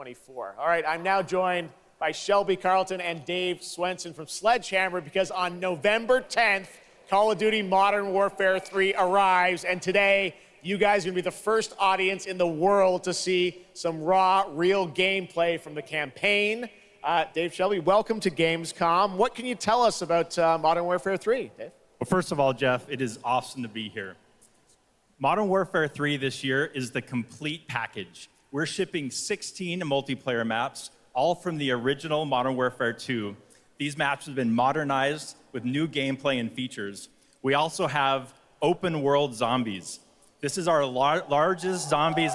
2024. All right, I'm now joined by Shelby Carlton and Dave Swenson from Sledgehammer because on November 10th, Call of Duty Modern Warfare 3 arrives, and today you guys are going to be the first audience in the world to see some raw, real gameplay from the campaign. Dave, Shelby, welcome to Gamescom. What can you tell us about Modern Warfare 3, Dave? Well, first of all, Jeff, it is awesome to be here. Modern Warfare 3 this year is the complete package. We're shipping 16 multiplayer maps, all from the original Modern Warfare 2. These maps have been modernized with new gameplay and features. We also have open world zombies. This is our largest zombies,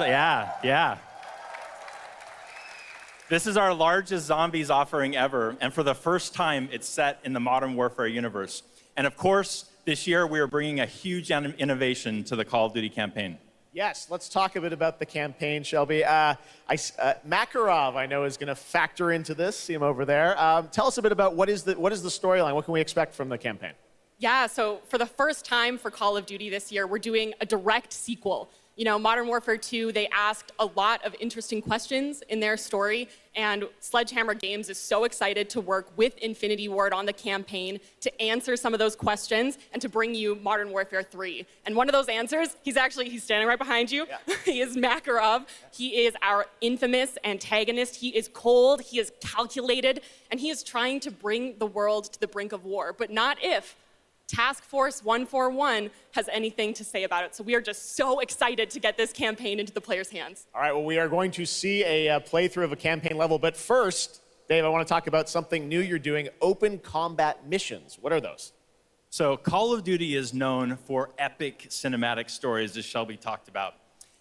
This is our largest zombies offering ever, and for the first time, it's set in the Modern Warfare universe. And of course, this year, we are bringing a huge innovation to the Call of Duty campaign. Yes, let's talk a bit about the campaign, Shelby. Makarov, I know, is going to factor into this. See him over there. Tell us a bit about what is the storyline? What can we expect from the campaign? Yeah, so for the first time for Call of Duty this year, we're doing a direct sequel. You know, Modern Warfare 2, they asked a lot of interesting questions in their story, and Sledgehammer Games is so excited to work with Infinity Ward on the campaign to answer some of those questions and to bring you Modern Warfare 3. And one of those answers, he's standing right behind you. Yeah. He is Makarov. He is our infamous antagonist. He is cold, he is calculated, and he is trying to bring the world to the brink of war, but not if Task Force 141 has anything to say about it. So we are just so excited to get this campaign into the players' hands. All right, well, we are going to see a playthrough of a campaign level. But first, Dave, I want to talk about something new you're doing, open combat missions. What are those? So Call of Duty is known for epic cinematic stories, as Shelby talked about.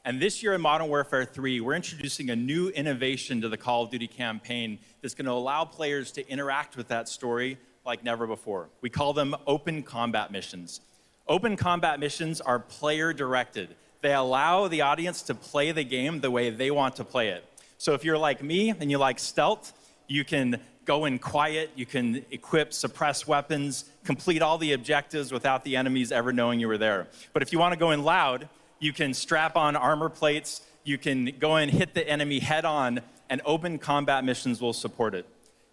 And this year in Modern Warfare 3, we're introducing a new innovation to the Call of Duty campaign that's going to allow players to interact with that story like never before. We call them open combat missions. Open combat missions are player-directed. They allow the audience to play the game the way they want to play it. So if you're like me and you like stealth, you can go in quiet, you can equip suppress weapons, complete all the objectives without the enemies ever knowing you were there. But if you want to go in loud, you can strap on armor plates, you can go in, hit the enemy head on, and open combat missions will support it.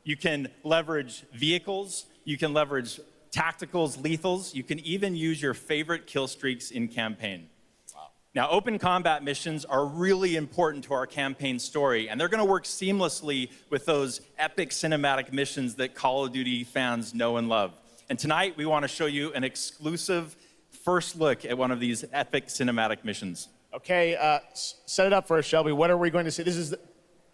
You can leverage vehicles, you can leverage tacticals, lethals, you can even use your favorite kill streaks in campaign. Wow. Now, open combat missions are really important to our campaign story, and they're going to work seamlessly with those epic cinematic missions that Call of Duty fans know and love. And tonight, we want to show you an exclusive first look at one of these epic cinematic missions. Okay, set it up for us, Shelby. What are we going to see? This is the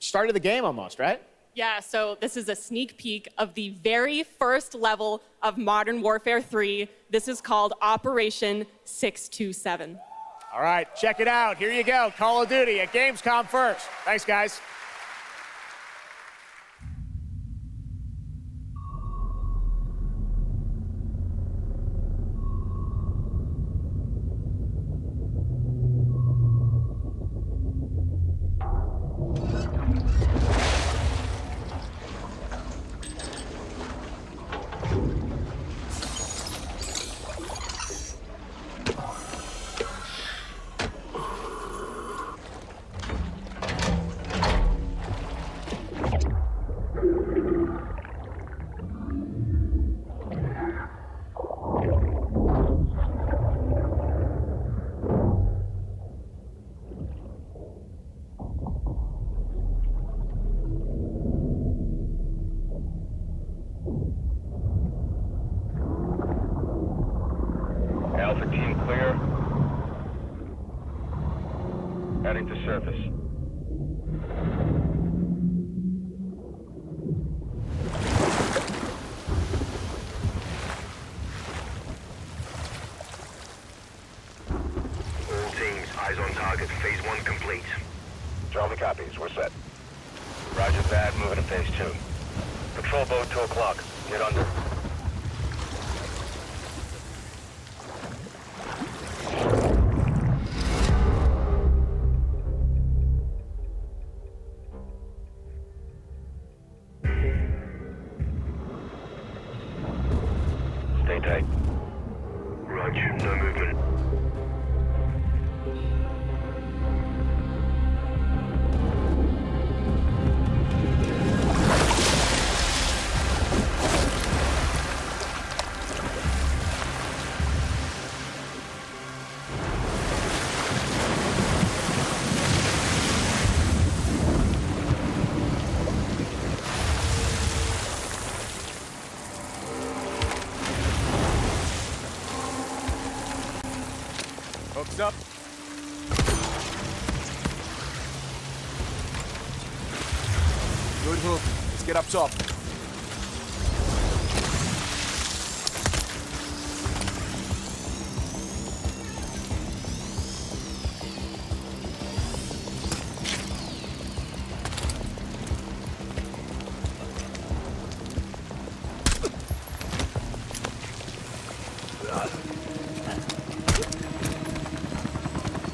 start of the game almost, right? Yeah, so this is a sneak peek of the very first level of Modern Warfare 3. This is called Operation 627. All right, check it out. Here you go, Call of Duty at Gamescom first. Thanks, guys. Alpha team clear. Heading to surface. All teams, eyes on target. Phase 1 complete. Charlie copies. We're set. Roger that. Moving to phase 2. Patrol boat 2 o'clock. Get under. Stay tight. Roger, no movement. Heads up. Good hook. Let's get up top.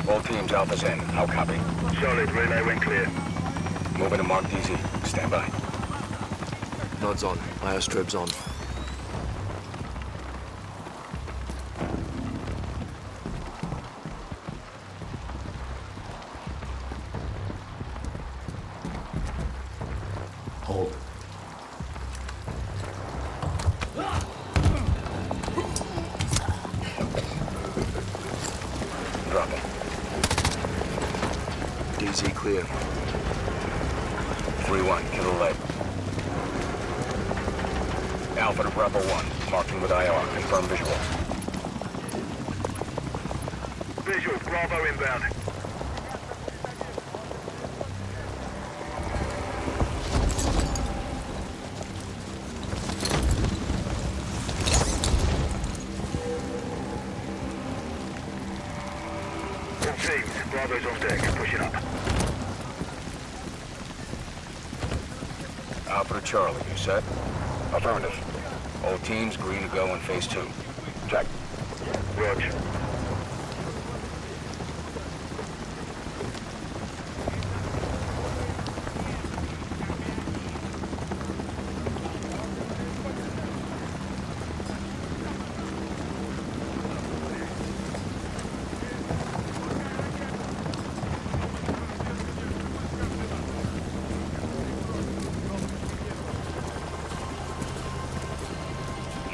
All teams, Alpha's in. How copy? Solid. Relay went clear. Moving to Mark DZ. Stand by. Nods on. IO strobes on. Hold. Drop him. DZ clear. 3-1. Killer lead. Alpha to Bravo 1. Marking with IR. Confirm visual. Visual. Bravo inbound. All teams. Bravo's on deck. Pushing up. Alpha to Charlie. You set? Affirmative. All teams green to go in phase 2. Check. Roger.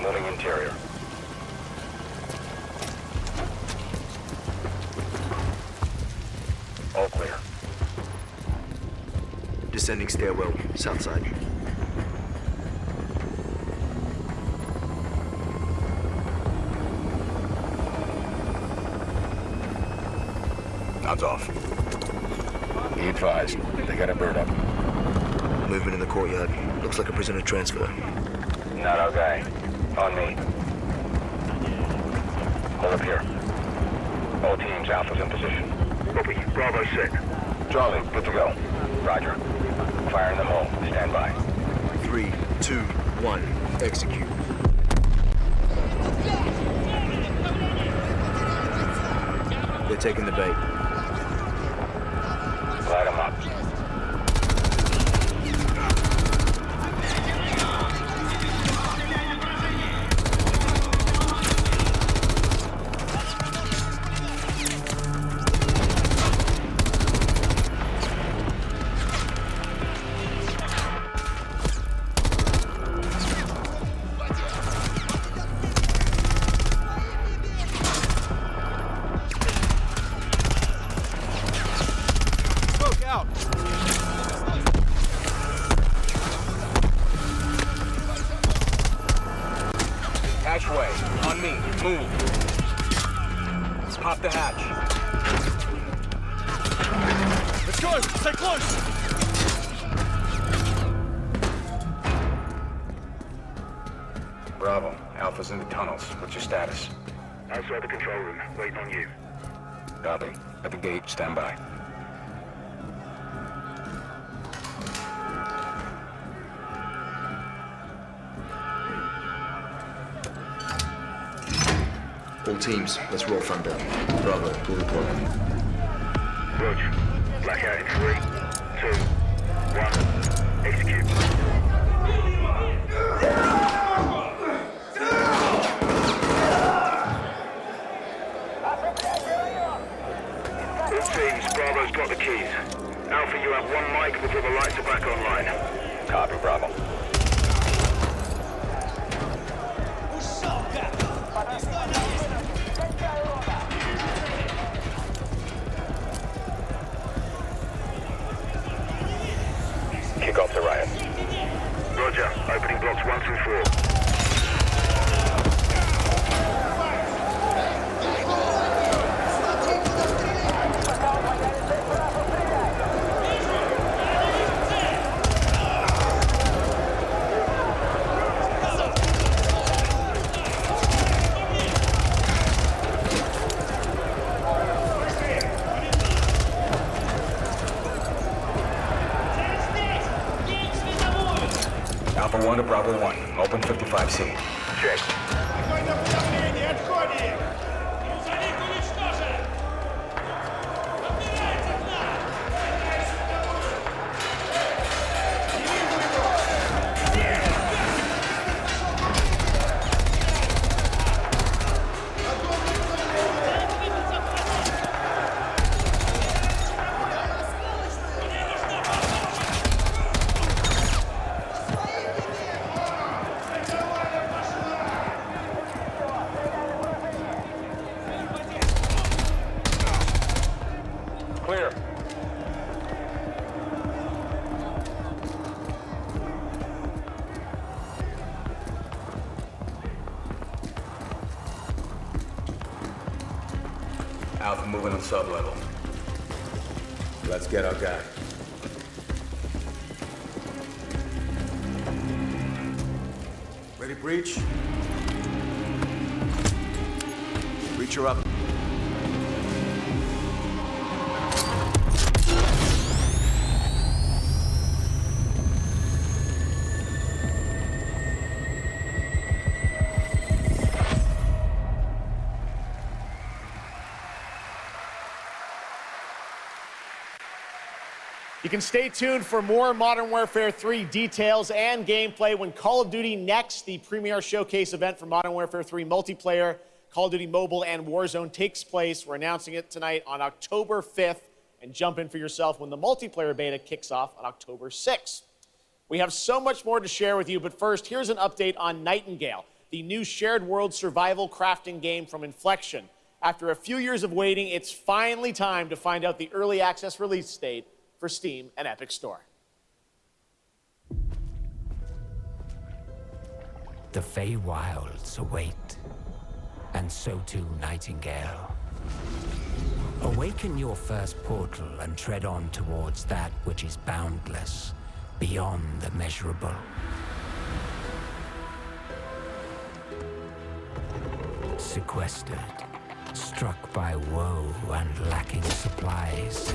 Moving interior. All clear. Descending stairwell, south side. Nods off. Be advised, they got a bird up. Movement in the courtyard. Looks like a prisoner transfer. Not our guy. On me. Hold up here. All teams, Alpha's in position. Copy. Bravo set. Charlie, good to go. Roger. Fire in the hole. Stand by. 3, 2, 1. Execute. They're taking the bait. Light 'em up. Smoke out. Hatchway. On me. Move. Pop the hatch. Let's go. Stay close. Bravo. Alpha's in the tunnels. What's your status? Outside the control room. Waiting on you. Copy. At the gate. Stand by. All teams, let's roll front down. Bravo, full deploy. Roger. Blackout in 3, 2, 1. Execute. All teams, Bravo's got the keys. Alpha, you have 1 mic before the lights are back online. Copy, Bravo. Kick off the riot. Roger. Opening blocks 1 through 4. Alpha 1 to Bravo 1. Open 55C. Check. Clear. Alpha moving on sub-level. Let's get our guy. Ready, breach? Breacher up. You can stay tuned for more Modern Warfare 3 details and gameplay when Call of Duty Next, the premier showcase event for Modern Warfare 3 multiplayer, Call of Duty Mobile, and Warzone takes place. We're announcing it tonight on October 5th, and jump in for yourself when the multiplayer beta kicks off on October 6th. We have so much more to share with you, but first, here's an update on Nightingale, the new shared world survival crafting game from Inflection. After a few years of waiting, it's finally time to find out the early access release date for Steam and Epic Store. The Feywilds await, and so too Nightingale. Awaken your first portal and tread on towards that which is boundless, beyond the measurable. Sequestered, struck by woe and lacking supplies,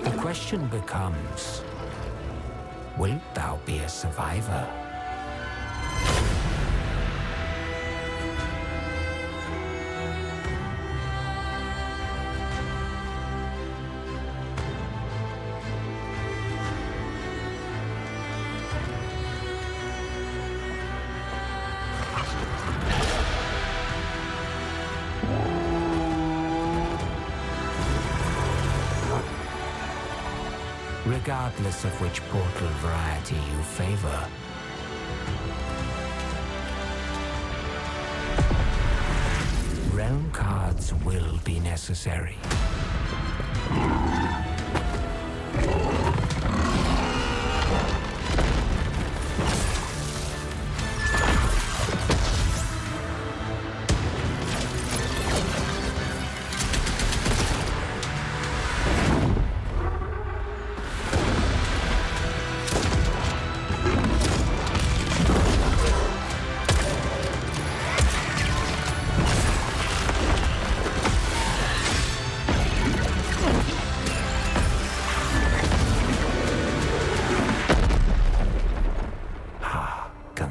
the question becomes, wilt thou be a survivor? Regardless of which portal variety you favor, realm cards will be necessary.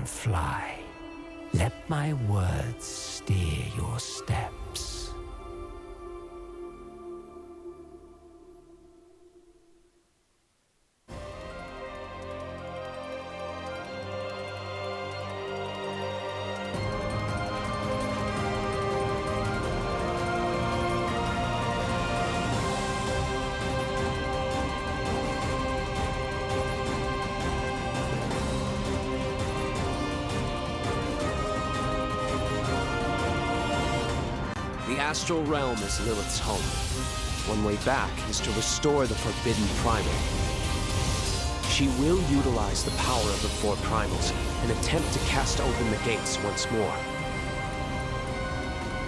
Fly. Let my words steer your steps. The astral realm is Lilith's home. One way back is to restore the forbidden primal. She will utilize the power of the four primals and attempt to cast open the gates once more.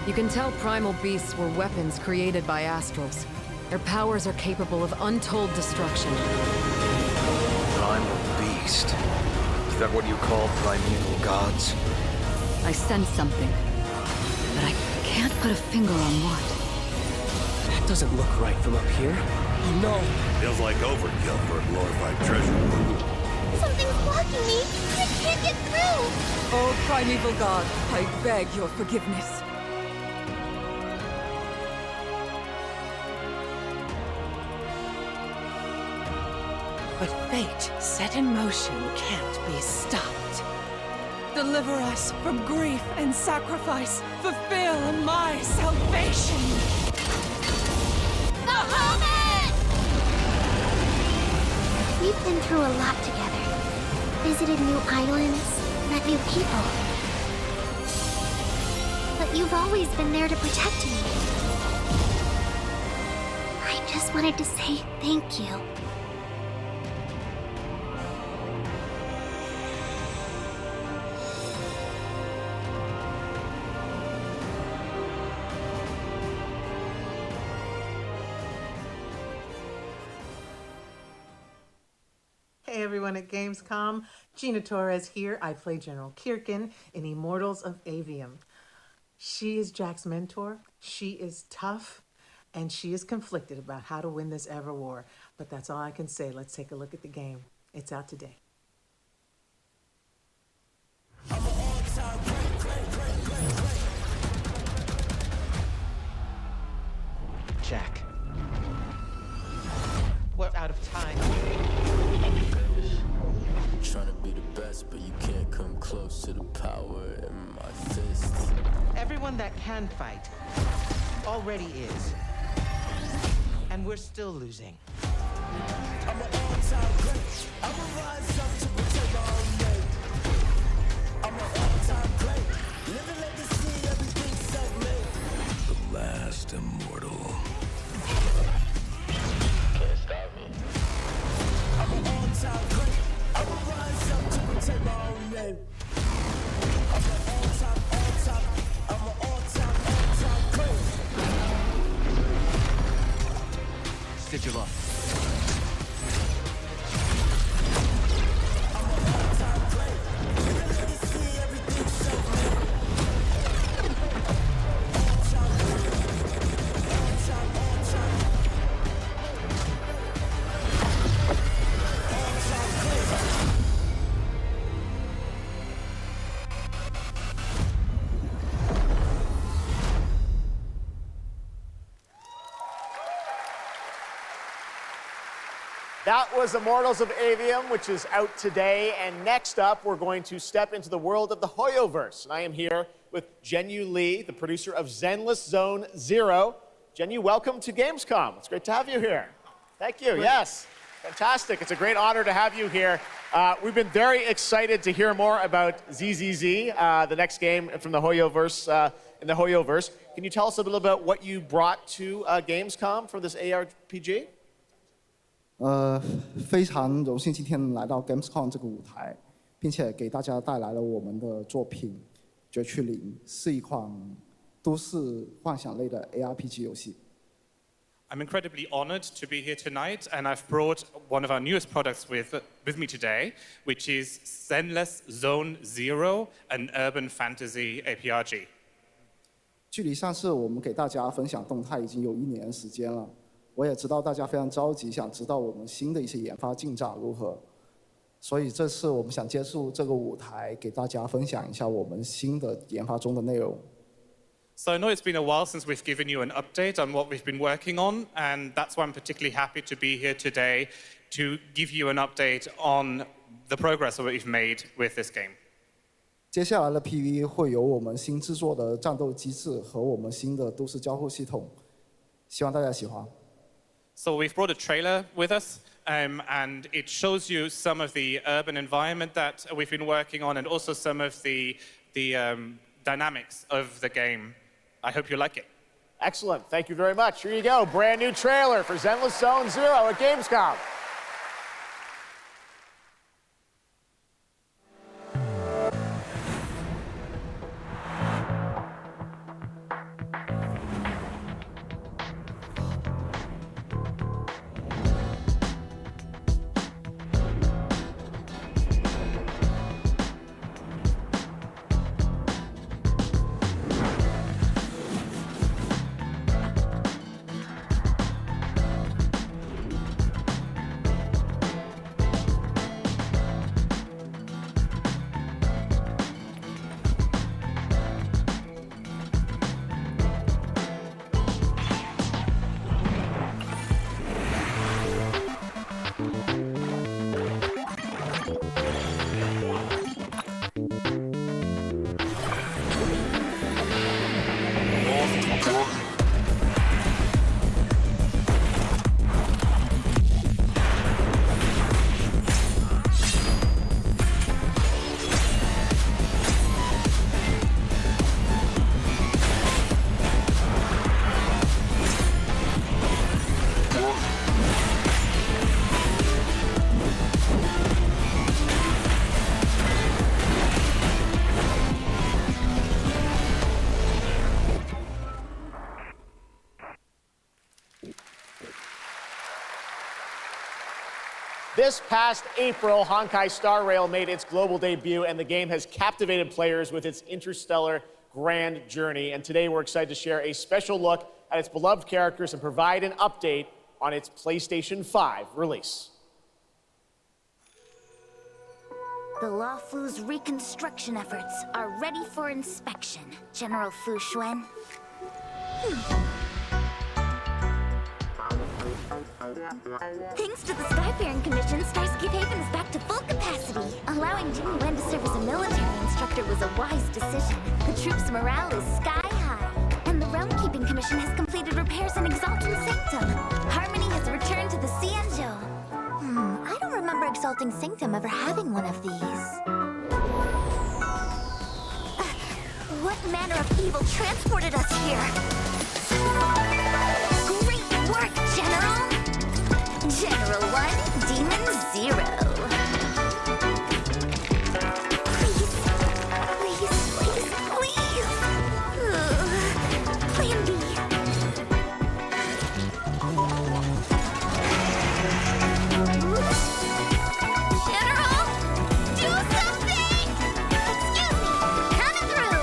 You can tell primal beasts were weapons created by astrals. Their powers are capable of untold destruction. Primal beast. Is that what you call primeval gods? I sense something, but I can't put a finger on what. That doesn't look right from up here. Oh no! Feels like overkill for a glorified treasure. Something's blocking me. I can't get through! Oh, primeval god, I beg your forgiveness. What fate set in motion can't be stopped. Deliver us from grief and sacrifice. Fulfill my salvation. The Hobbit! We've been through a lot together. Visited new islands, met new people. But you've always been there to protect me. I just wanted to say thank you. Hey everyone at Gamescom, Gina Torres here. I play General Kirkin in Immortals of Avium. She is Jack's mentor, she is tough, and she is conflicted about how to win this ever war. But that's all I can say. Let's take a look at the game. It's out today. Jack. We're out of time. Trying to be the best, but you can't come close to the power in my fists. Everyone that can fight already is. And we're still losing. I'm an all-time great. I'ma rise up to protect my own name. I'm an all-time great. Living legacy, everything self-made. The last immortal. Can't stop me. I'm an all-time great. I'ma rise up to protect my own name. I'm an all-time great. Stitch up. That was Immortals of Avium, which is out today. And next up, we're going to step into the world of the Hoyoverse. And I am here with Zhenyu Li, the producer of Zenless Zone Zero. Zhenyu, welcome to Gamescom. It's great to have you here. Thank you. Yes, fantastic. It's a great honor to have you here. We've been very excited to hear more about ZZZ, the next game from the Hoyoverse, in the Hoyoverse. Can you tell us a little about what you brought to Gamescom for this ARPG? 非常荣幸今天来到 Gamescom 这个舞台，并且给大家带来了我们的作品《绝区零》，是一款都市幻想类的 ARPG 游戏。I'm incredibly honored to be here tonight, and I've brought one of our newest products with me today, which is Zenless Zone Zero, an urban fantasy APRG. 距离上次我们给大家分享动态已经有1年时间了。 我也知道大家非常着急，想知道我们新的一些研发进展如何，所以这次我们想借助这个舞台，给大家分享一下我们新的研发中的内容。So I know it's been a while since we've given you an update on what we've been working on, and that's why I'm particularly happy to be here today to give you an update on the progress that we've made with this game. 接下来的 PV 会有我们新制作的战斗机制和我们新的都市交互系统，希望大家喜欢。 So we've brought a trailer with us, and it shows you some of the urban environment that we've been working on, and also some of the dynamics of the game. I hope you like it. Excellent. Thank you very much. Here you go. Brand new trailer for Zenless Zone Zero at Gamescom. This past April, Honkai Star Rail made its global debut, and the game has captivated players with its interstellar grand journey. And today we're excited to share a special look at its beloved characters and provide an update on its PlayStation 5 release. The Luofu's reconstruction efforts are ready for inspection, General Fu Xuan. Thanks to the Skyfaring Commission, Starscape Haven is back to full capacity. Allowing Jing Wen to serve as a military instructor was a wise decision. The troops' morale is sky high. And the Realm-Keeping Commission has completed repairs in Exalting Sanctum. Harmony has returned to the Xianzhou. I don't remember Exalting Sanctum ever having one of these. What manner of evil transported us here? Great work, General! General 1, Demon 0. Please, please, please, please! Plan B. General, do something! Excuse me, coming through!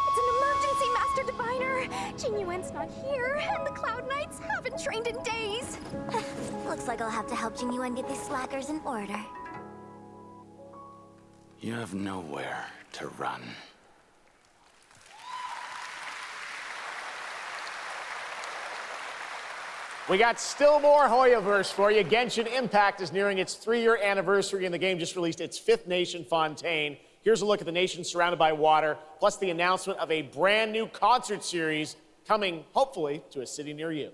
It's an emergency, Master Diviner! Jing Yuan's not here, and the Cloud Knights haven't trained in days. Looks like I'll have to help Jing Yuan get these slackers in order. You have nowhere to run. We got still more Hoyoverse for you. Genshin Impact is nearing its 3-year anniversary, and the game just released its 5th nation, Fontaine. Here's a look at the nation surrounded by water, plus the announcement of a brand new concert series coming, hopefully, to a city near you.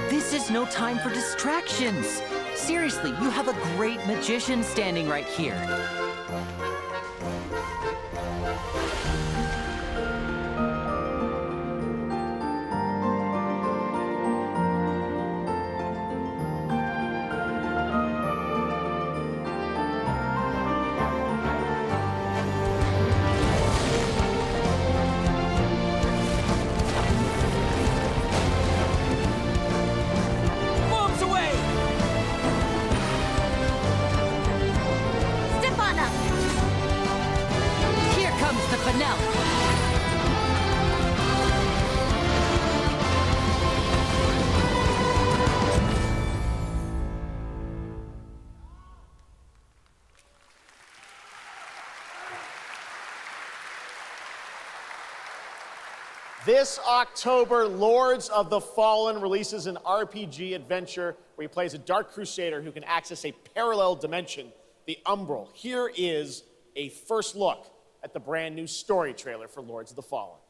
This is no time for distractions. Seriously, you have a great magician standing right here. Bombs away! Step on up! Here comes the finale. This October, Lords of the Fallen releases an RPG adventure where he plays a Dark Crusader who can access a parallel dimension, the Umbral. Here is a first look at the brand new story trailer for Lords of the Fallen.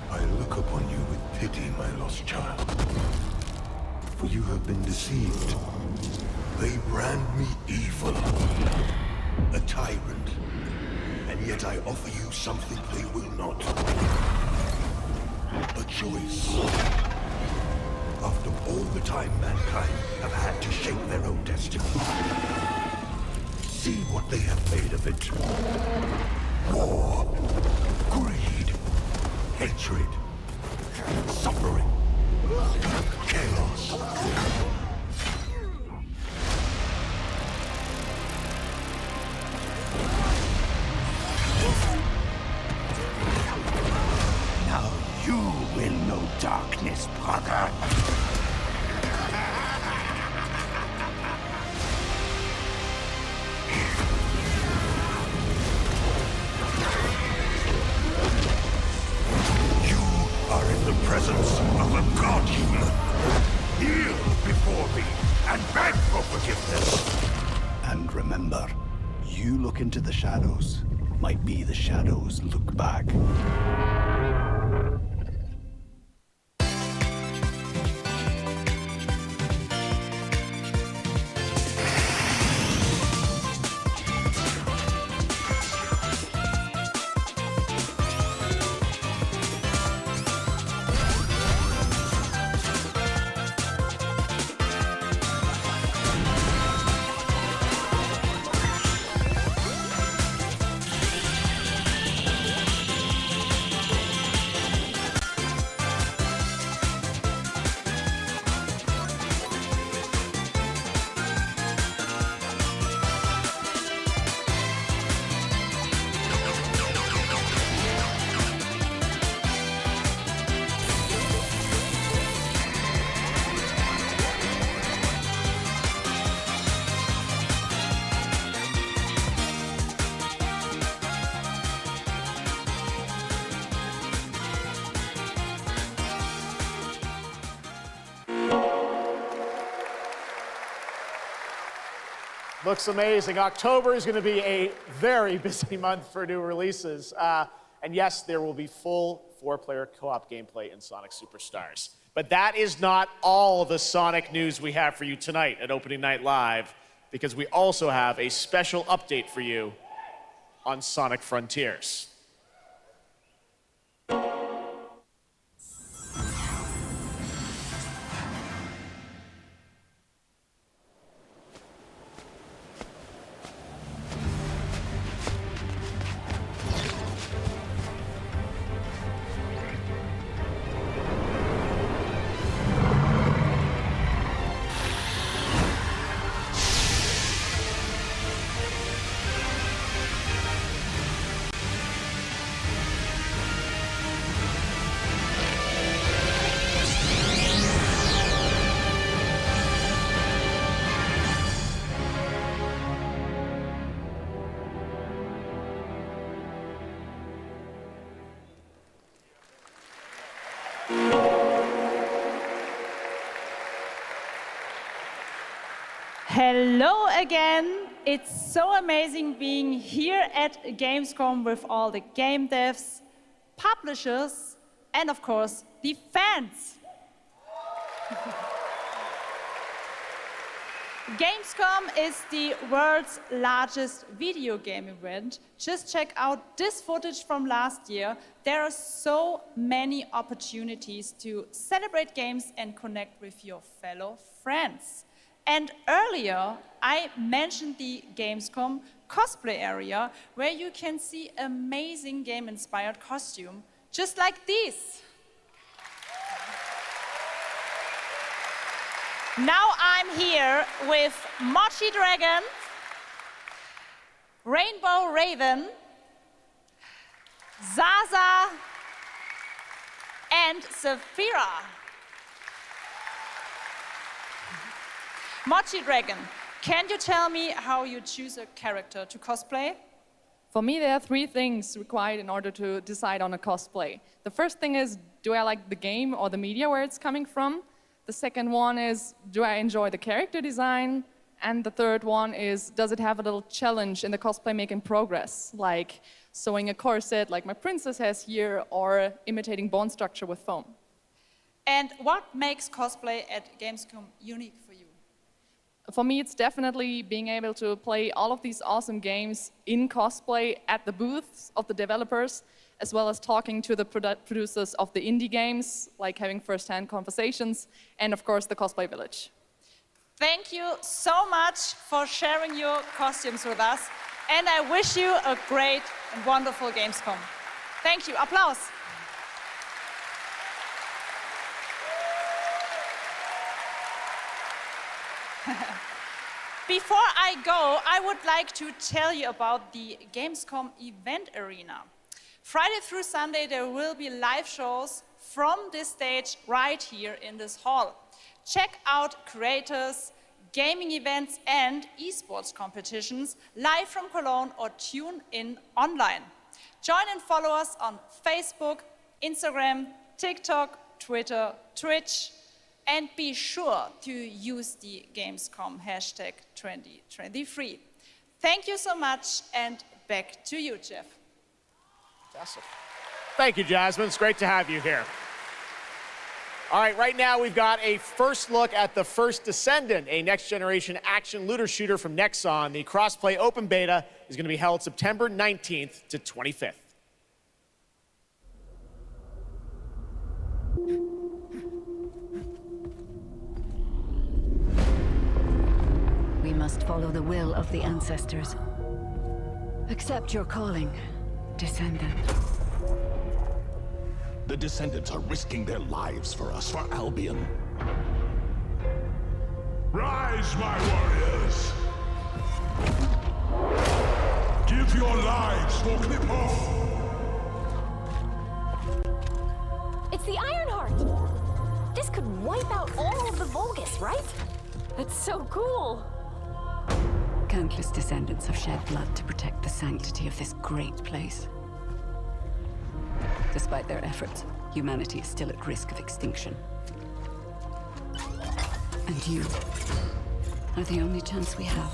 I look upon you with pity, my lost child. For you have been deceived. They brand me evil, a tyrant, and yet I offer you something they will not. A choice. After all the time mankind have had to shape their own destiny. See what they have made of it. War, greed, hatred, suffering, chaos. You will know darkness, brother. You are in the presence of a god-human. Kneel before me and beg for forgiveness. And remember, you look into the shadows, might be the shadows look back. Looks amazing. October is going to be a very busy month for new releases. And yes, there will be full 4-player co-op gameplay in Sonic Superstars. But that is not all the Sonic news we have for you tonight at Opening Night Live, because we also have a special update for you on Sonic Frontiers. Hello again. It's so amazing being here at Gamescom with all the game devs, publishers, and of course, the fans. Gamescom is the world's largest video game event. Just check out this footage from last year. There are so many opportunities to celebrate games and connect with your fellow friends. And earlier, I mentioned the Gamescom cosplay area, where you can see amazing game-inspired costume, just like these. Now I'm here with Mochi Dragon, Rainbow Raven, Zaza, and Saphira. Mochi Dragon, can you tell me how you choose a character to cosplay? For me, there are 3 things required in order to decide on a cosplay. The first thing is, do I like the game or the media where it's coming from? The second one is, do I enjoy the character design? And the third one is, does it have a little challenge in the cosplay making progress, like sewing a corset like my princess has here, or imitating bone structure with foam? And what makes cosplay at Gamescom unique for you? For me, it's definitely being able to play all of these awesome games in cosplay at the booths of the developers, as well as talking to the producers of the indie games, like having first-hand conversations, and of course, the Cosplay Village. Thank you so much for sharing your costumes with us, and I wish you a great and wonderful Gamescom. Thank you. Applause. Before I go, I would like to tell you about the Gamescom event arena. Friday through Sunday, there will be live shows from this stage right here in this hall. Check out creators, gaming events and esports competitions live from Cologne or tune in online. Join and follow us on Facebook, Instagram, TikTok, Twitter, Twitch, and be sure to use the Gamescom hashtag 2023. Thank you so much, and back to you, Jeff. Fantastic. Thank you, Jasmine. It's great to have you here. All right, right now we've got a first look at The First Descendant, a next-generation action looter shooter from Nexon. The cross-play open beta is going to be held September 19th to 25th. We must follow the will of the ancestors. Accept your calling, Descendant. The Descendants are risking their lives for us, for Albion. Rise, my warriors! Give your lives for Clipoff! It's the Ironheart! This could wipe out all of the Vulgus, right? That's so cool! Countless descendants have shed blood to protect the sanctity of this great place. Despite their efforts, humanity is still at risk of extinction. And you are the only chance we have.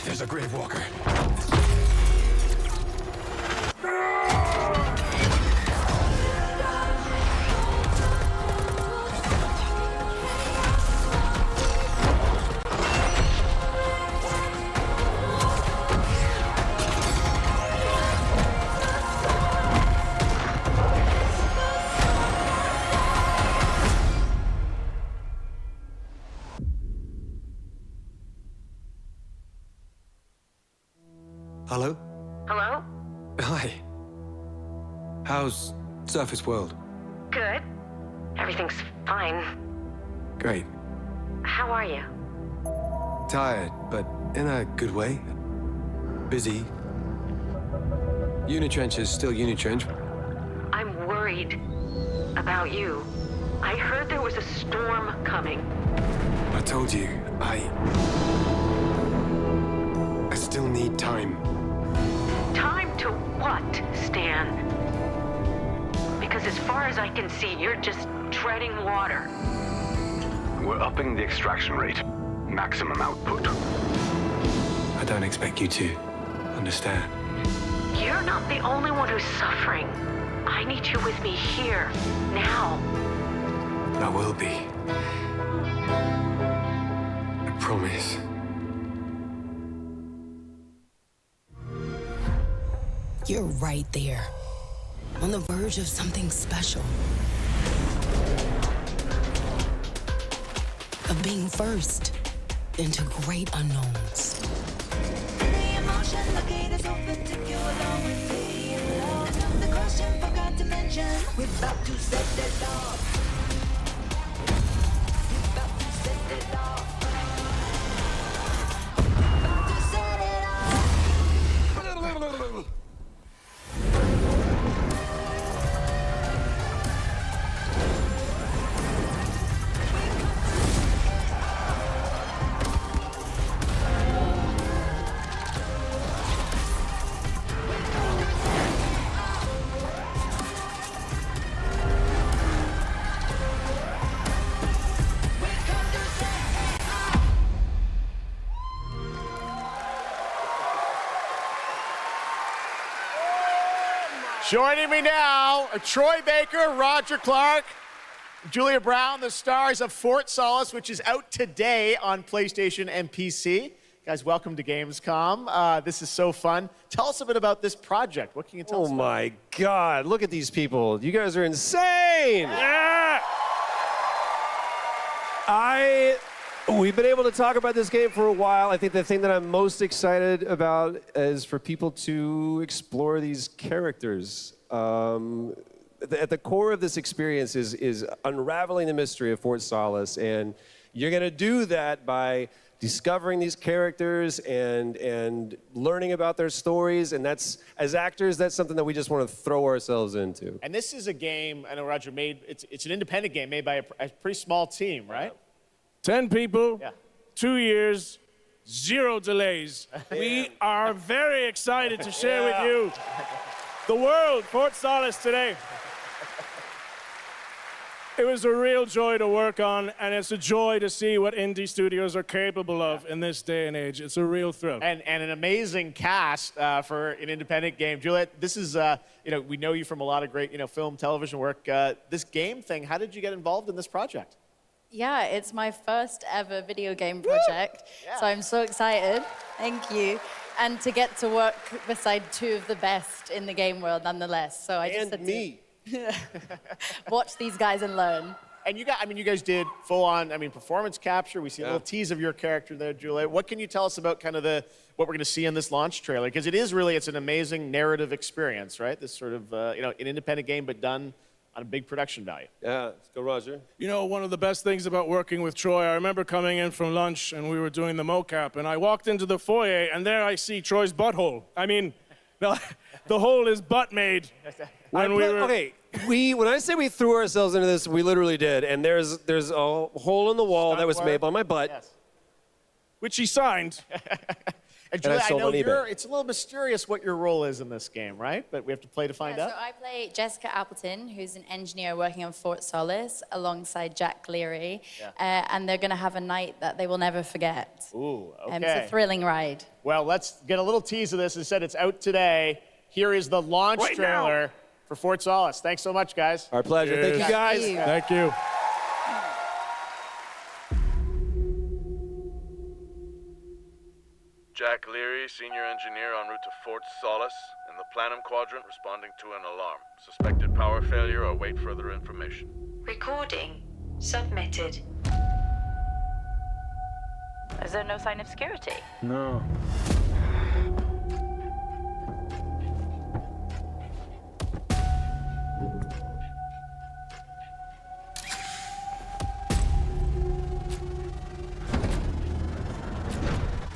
There's a Grave Walker. Hello? Hello? Hi. How's Surface World? Good. Everything's fine. Great. How are you? Tired, but in a good way. Busy. Unitrench is still Unitrench. I'm worried about you. I heard there was a storm coming. I told you, I still need time. Time to what, Stan? Because as far as I can see, you're just treading water. We're upping the extraction rate. Maximum output. I don't expect you to understand. You're not the only one who's suffering. I need you with me here, now. I will be. I promise. You're right there, on the verge of something special. Of being first into great unknowns. We're about to set it off. We're about to set it off. About to set it off. Joining me now, Troy Baker, Roger Clark, Julia Brown, the stars of Fort Solace, which is out today on PlayStation and PC. Guys, welcome to Gamescom. This is so fun. Tell us a bit about this project. What can you tell us about? Oh my God, look at these people. You guys are insane. Yeah! We've been able to talk about this game for a while. I think the thing that I'm most excited about is for people to explore these characters. At the core of this experience is unraveling the mystery of Fort Solace, and you're gonna do that by discovering these characters and learning about their stories, and that's, as actors, that's something that we just want to throw ourselves into. And this is a game, I know Roger, it's an independent game made by a pretty small team, right? 10 people, 2 years, 0 delays. We are very excited to share with you the world, Fort Solace today. It was a real joy to work on, and it's a joy to see what indie studios are capable of in this day and age. It's a real thrill. And an amazing cast for an independent game. Juliet, this is, we know you from a lot of great, film, television work. This game thing, how did you get involved in this project? Yeah, it's my first ever video game project, so I'm so excited. Thank you. And to get to work beside 2 of the best in the game world nonetheless. So I just had to watch these guys and learn. And you guys did full-on, performance capture. We see a little tease of your character there, Juliet. What can you tell us about kind of what we're going to see in this launch trailer? Because it's an amazing narrative experience, right? This sort of, an independent game, but done on a big production value. Yeah, let's go, Roger. You know, one of the best things about working with Troy, I remember coming in from lunch and we were doing the mocap, and I walked into the foyer and there I see Troy's butthole. The hole is butt made. When I say we threw ourselves into this, we literally did, and there's a hole in the wall that was made by my butt. Which he signed. And Julia, I know it's a little mysterious what your role is in this game, right? But we have to play to find out. So I play Jessica Appleton, who's an engineer working on Fort Solace alongside Jack Leary. And they're going to have a night that they will never forget. Ooh, okay. It's a thrilling ride. Well, let's get a little tease of this. As I said, it's out today. Here is the launch trailer for Fort Solace. Thanks so much, guys. Our pleasure. Thank you, guys. Thank you. Jack Leary, senior engineer en route to Fort Solace, in the Planum Quadrant, responding to an alarm. Suspected power failure, or await further information. Recording submitted. Is there no sign of security? No.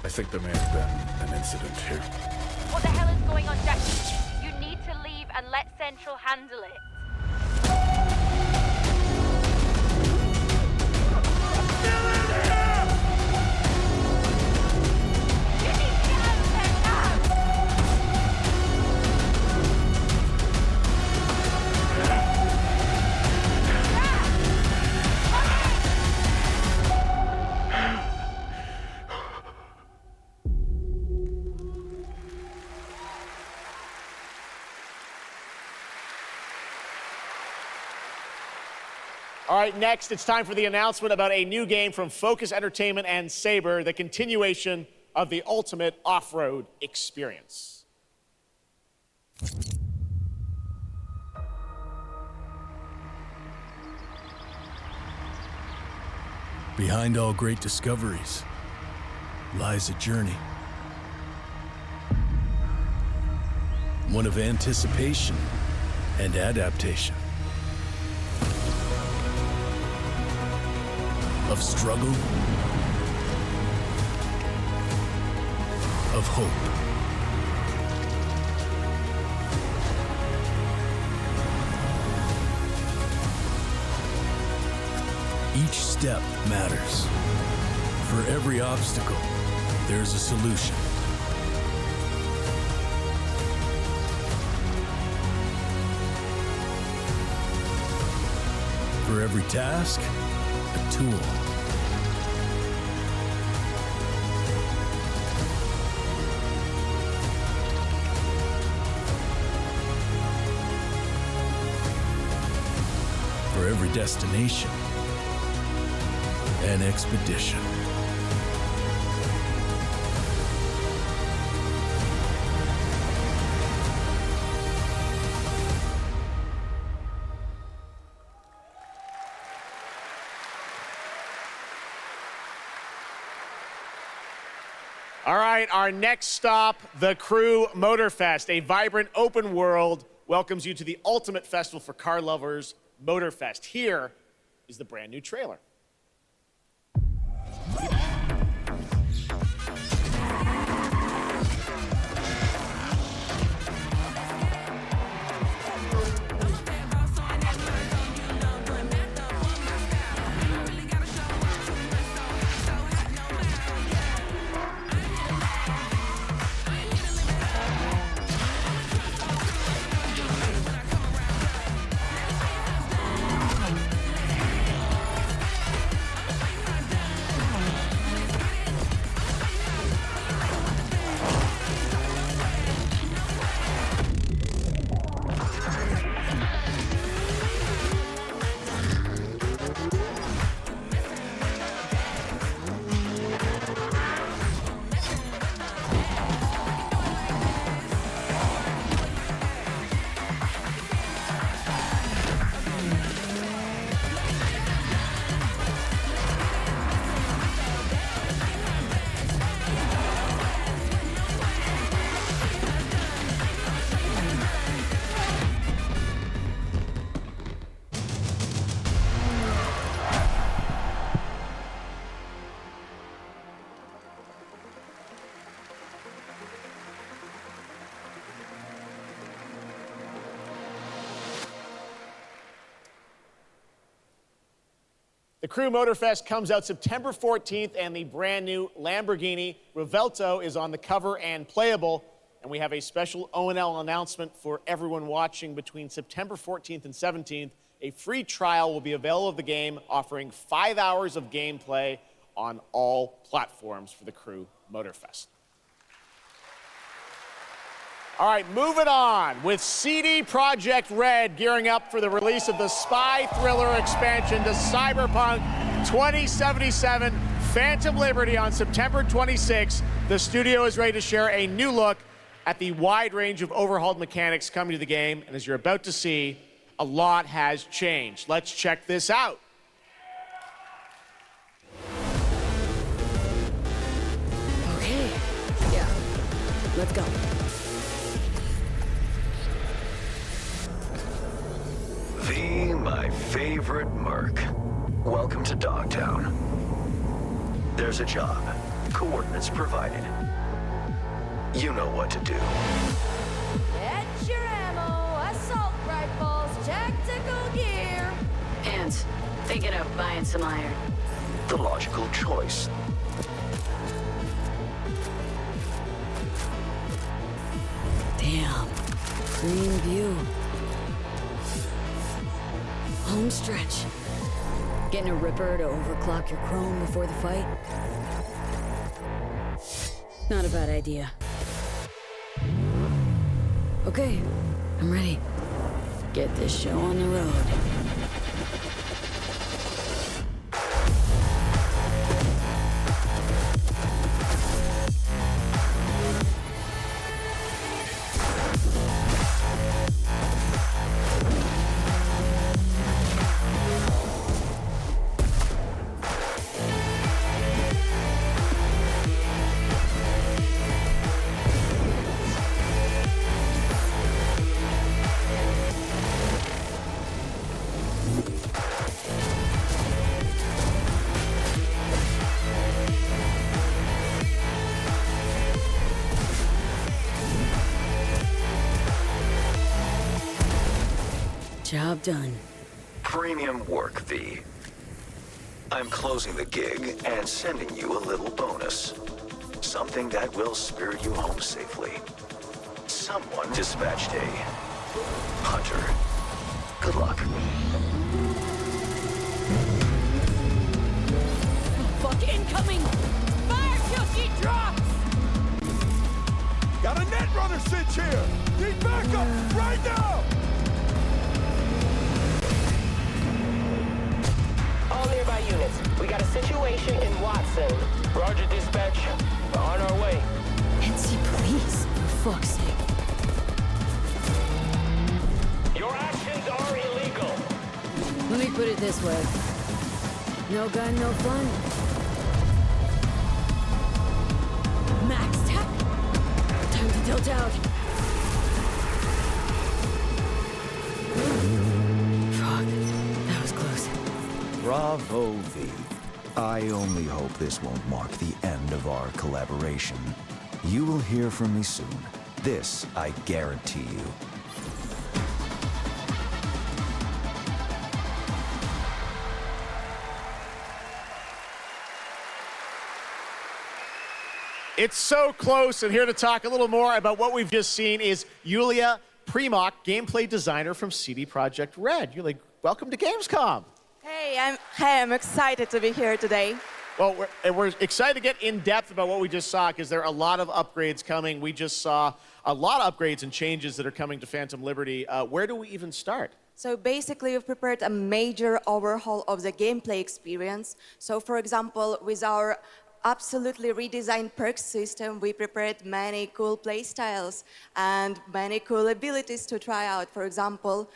I think there may have been an incident here. What the hell is going on, Jack? You need to leave and let Central handle it. All right, next, it's time for the announcement about a new game from Focus Entertainment and Saber, the continuation of the ultimate off-road experience. Behind all great discoveries lies a journey. One of anticipation and adaptation. Of struggle, of hope. Each step matters. For every obstacle, there's a solution. For every task, a tool. For every destination, an expedition. All right, our next stop, the Crew Motorfest, a vibrant open world, welcomes you to the ultimate festival for car lovers, Motorfest. Here is the brand new trailer. The Crew Motorfest comes out September 14th, and the brand new Lamborghini Revuelto is on the cover and playable. And we have a special O&L announcement for everyone watching between September 14th and 17th. A free trial will be available of the game, offering 5 hours of gameplay on all platforms for the Crew Motorfest. All right, moving on with CD Projekt Red gearing up for the release of the spy thriller expansion to Cyberpunk 2077 Phantom Liberty on September 26. The studio is ready to share a new look at the wide range of overhauled mechanics coming to the game. And as you're about to see, a lot has changed. Let's check this out. Okay. Yeah. Let's go. My favorite merc. Welcome to Dogtown. There's a job. Coordinates provided. You know what to do. Get your ammo, assault rifles, tactical gear. Hands, thinking of buying some iron. The logical choice. Damn. Green view. Home stretch. Getting a ripper to overclock your chrome before the fight? Not a bad idea. Okay, I'm ready. Get this show on the road. Job done. Premium work, V. I'm closing the gig and sending you a little bonus. Something that will spirit you home safely. Someone dispatched a hunter. Good luck. Fuck incoming! Fire till she drops! Got a netrunner cinch here! Need backup right now! All nearby units, we got a situation in Watson. Roger, dispatch. We're on our way. NC police, for fuck's sake. Your actions are illegal. Let me put it this way. No gun, no fun. Mac Tilt out. Fuck, that was close. Bravo, V. I only hope this won't mark the end of our collaboration. You will hear from me soon. This I guarantee you. It's so close, and here to talk a little more about what we've just seen is Yulia Primok, gameplay designer from CD Projekt Red. Yulia, welcome to Gamescom. Hey, I'm excited to be here today. Well, we're excited to get in depth about what we just saw because there are a lot of upgrades coming. We just saw a lot of upgrades and changes that are coming to Phantom Liberty. Where do we even start? So basically, we've prepared a major overhaul of the gameplay experience. So for example, with our absolutely redesigned perks system, we prepared many cool play styles and many cool abilities to try out. For example,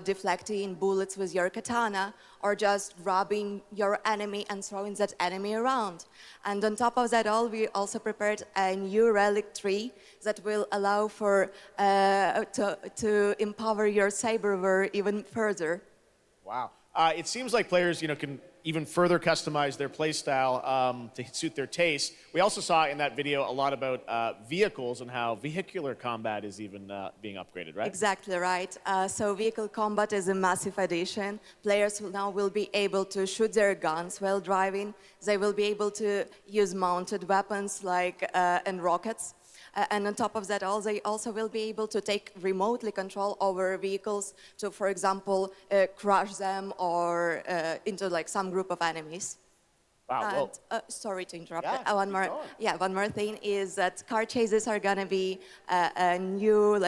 deflecting bullets with your katana, or just grabbing your enemy and throwing that enemy around. And on top of that all, we also prepared a new relic tree that will allow for to empower your cyberware even further. Wow. It seems like players, can even further customize their playstyle to suit their taste. We also saw in that video a lot about vehicles and how vehicular combat is even being upgraded, right? Exactly right. So vehicle combat is a massive addition. Players will be able to shoot their guns while driving. They will be able to use mounted weapons like and rockets. And on top of that all, they also will be able to take remotely control over vehicles to, for example, crush them or into like some group of enemies. Wow. And, sorry to interrupt. Yeah, One more thing is that car chases are gonna be a new,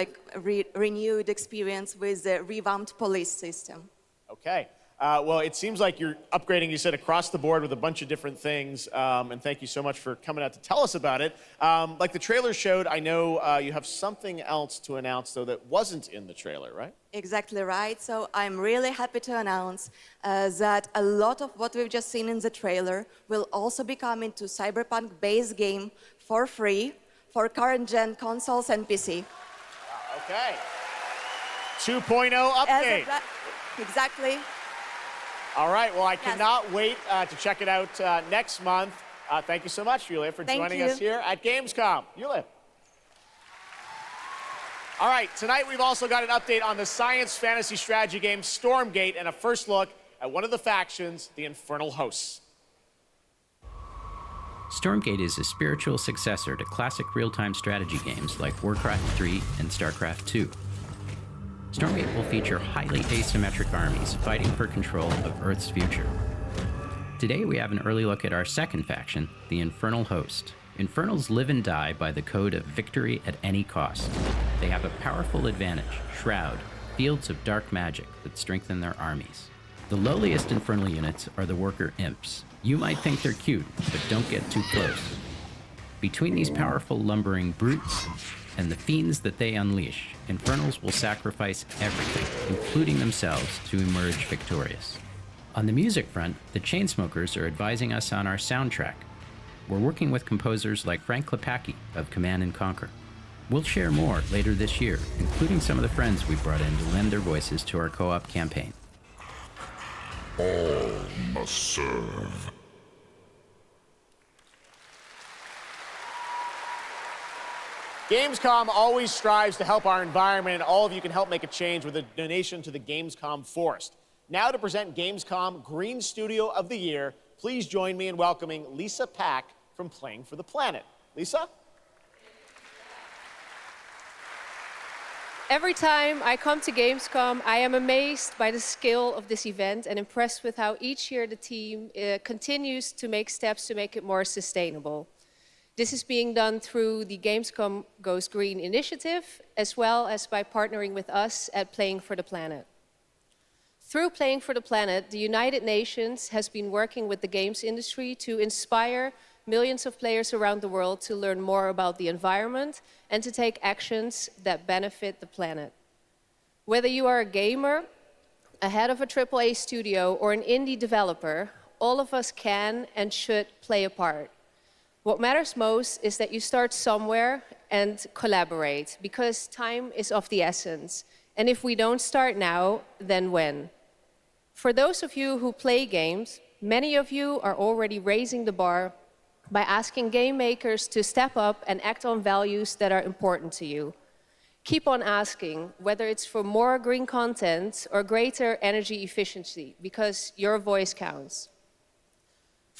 renewed experience with the revamped police system. Okay. Well, it seems like you're upgrading, you said, across the board with a bunch of different things, and thank you so much for coming out to tell us about it. Like the trailer showed, I know you have something else to announce, though, that wasn't in the trailer, right? Exactly right. So I'm really happy to announce that a lot of what we've just seen in the trailer will also be coming to Cyberpunk base game for free for current-gen consoles and PC. Wow, okay. 2.0 update. Exactly. All right, well, I cannot wait to check it out next month. Thank you so much, Yulia, for joining us here at Gamescom. Yulia. All right, tonight we've also got an update on the science fantasy strategy game Stormgate and a first look at one of the factions, the Infernal Hosts. Stormgate is a spiritual successor to classic real-time strategy games like Warcraft 3 and StarCraft 2. Stormgate will feature highly asymmetric armies fighting for control of Earth's future. Today we have an early look at our second faction, the Infernal Host. Infernals live and die by the code of victory at any cost. They have a powerful advantage, Shroud, fields of dark magic that strengthen their armies. The lowliest Infernal units are the Worker Imps. You might think they're cute, but don't get too close. Between these powerful lumbering brutes and the fiends that they unleash, Infernals will sacrifice everything, including themselves, to emerge victorious. On the music front, the Chainsmokers are advising us on our soundtrack. We're working with composers like Frank Klepacki of Command & Conquer. We'll share more later this year, including some of the friends we brought in to lend their voices to our co-op campaign. All must serve. Gamescom always strives to help our environment, and all of you can help make a change with a donation to the Gamescom Forest. Now to present Gamescom Green Studio of the Year, please join me in welcoming Lisa Pack from Playing for the Planet. Lisa? Every time I come to Gamescom, I am amazed by the scale of this event and impressed with how each year the team continues to make steps to make it more sustainable. This is being done through the Gamescom Goes Green initiative, as well as by partnering with us at Playing for the Planet. Through Playing for the Planet, the United Nations has been working with the games industry to inspire millions of players around the world to learn more about the environment and to take actions that benefit the planet. Whether you are a gamer, a head of a AAA studio, or an indie developer, all of us can and should play a part. What matters most is that you start somewhere and collaborate, because time is of the essence. And if we don't start now, then when? For those of you who play games, many of you are already raising the bar by asking game makers to step up and act on values that are important to you. Keep on asking, whether it's for more green content or greater energy efficiency, because your voice counts.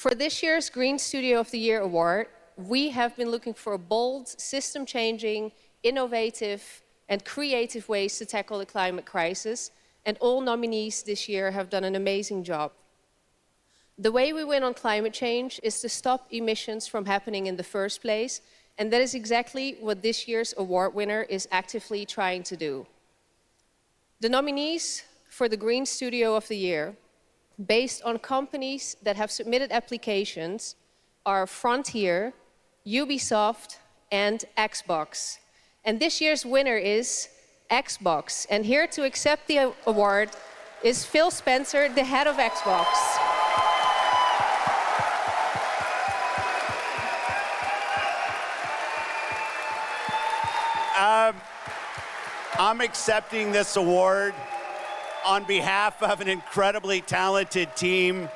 For this year's Green Studio of the Year award, we have been looking for bold, system-changing, innovative, and creative ways to tackle the climate crisis, and all nominees this year have done an amazing job. The way we win on climate change is to stop emissions from happening in the first place, and that is exactly what this year's award winner is actively trying to do. The nominees for the Green Studio of the Year, based on companies that have submitted applications, are Frontier, Ubisoft, and Xbox. And this year's winner is Xbox. And here to accept the award is Phil Spencer, the head of Xbox. I'm accepting this award on behalf of an incredibly talented team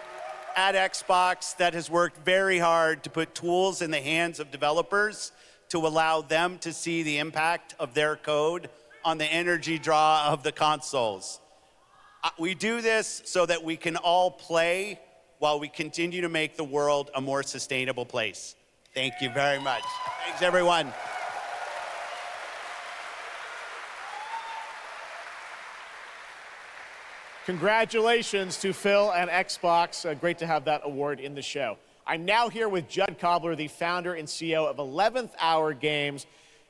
at Xbox that has worked very hard to put tools in the hands of developers to allow them to see the impact of their code on the energy draw of the consoles. We do this so that we can all play while we continue to make the world a more sustainable place. Thank you very much. Thanks, everyone. Congratulations to Phil and Xbox. Great to have that award in the show. I'm now here with Judd Cobbler, the founder and CEO of 11th Hour Games.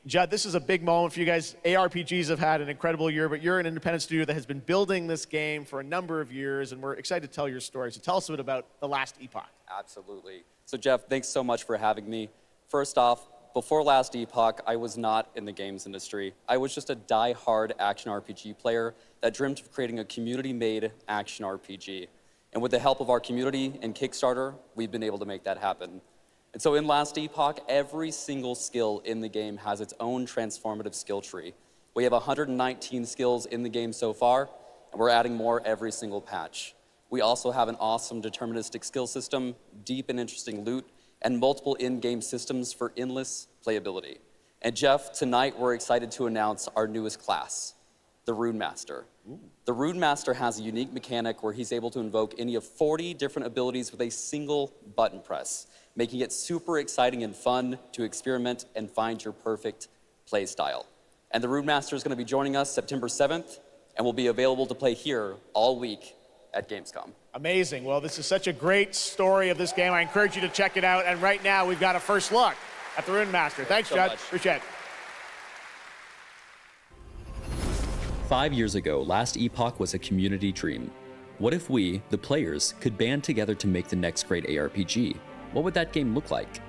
Judd, this is a big moment for you guys. ARPGs have had an incredible year, but you're an independent studio that has been building this game for a number of years, and we're excited to tell your story. So tell us a bit about The Last Epoch. Absolutely. So Jeff, thanks so much for having me. First off, before Last Epoch, I was not in the games industry. I was just a die-hard action RPG player that dreamt of creating a community-made action RPG. And with the help of our community and Kickstarter, we've been able to make that happen. And so in Last Epoch, every single skill in the game has its own transformative skill tree. We have 119 skills in the game so far, and we're adding more every single patch. We also have an awesome deterministic skill system, deep and interesting loot, and multiple in-game systems for endless playability. And Jeff, tonight we're excited to announce our newest class, the Rune Master. The Rune Master has a unique mechanic where he's able to invoke any of 40 different abilities with a single button press, making it super exciting and fun to experiment and find your perfect play style. And the Rune Master is going to be joining us September 7th, and will be available to play here all week at Gamescom. Amazing. Well, this is such a great story of this game. I encourage you to check it out. And right now, we've got a first look at the Rune Master. Thanks, Judd. Appreciate it. 5 years ago, Last Epoch was a community dream. What if we, the players, could band together to make the next great ARPG? What would that game look like?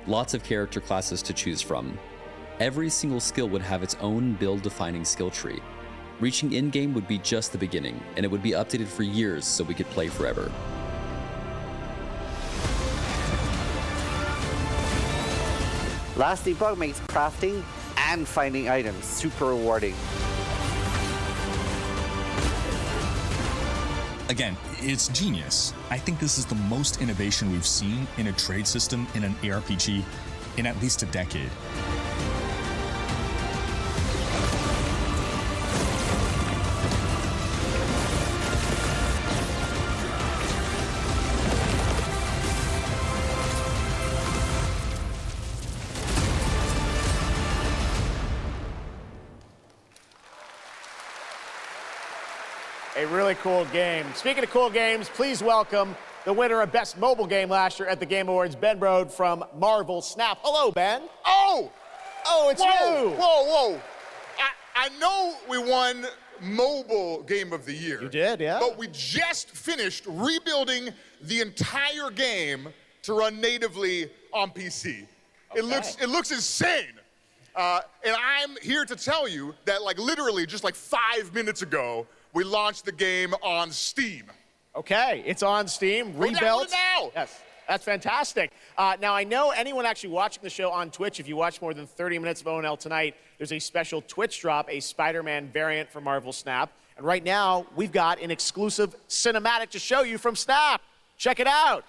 Lots of character classes to choose from. Every single skill would have its own build-defining skill tree. Reaching in-game would be just the beginning, and it would be updated for years so we could play forever. Last Epoch makes crafting and finding items super rewarding. Again, it's genius. I think this is the most innovation we've seen in a trade system in an ARPG in at least a decade. A really cool game. Speaking of cool games, please welcome the winner of Best Mobile Game last year at the Game Awards, Ben Brode from Marvel Snap. Hello, Ben. Oh, it's you. Whoa. I know we won Mobile Game of the Year. You did, yeah. But we just finished rebuilding the entire game to run natively on PC. Okay. It looks insane. And I'm here to tell you that literally just 5 minutes ago, we launched the game on Steam. Okay, it's on Steam, rebuilt. Now. Yes. That's fantastic. Now, I know anyone actually watching the show on Twitch, if you watch more than 30 minutes of ONL tonight, there's a special Twitch drop, a Spider-Man variant for Marvel Snap. And right now, we've got an exclusive cinematic to show you from Snap. Check it out.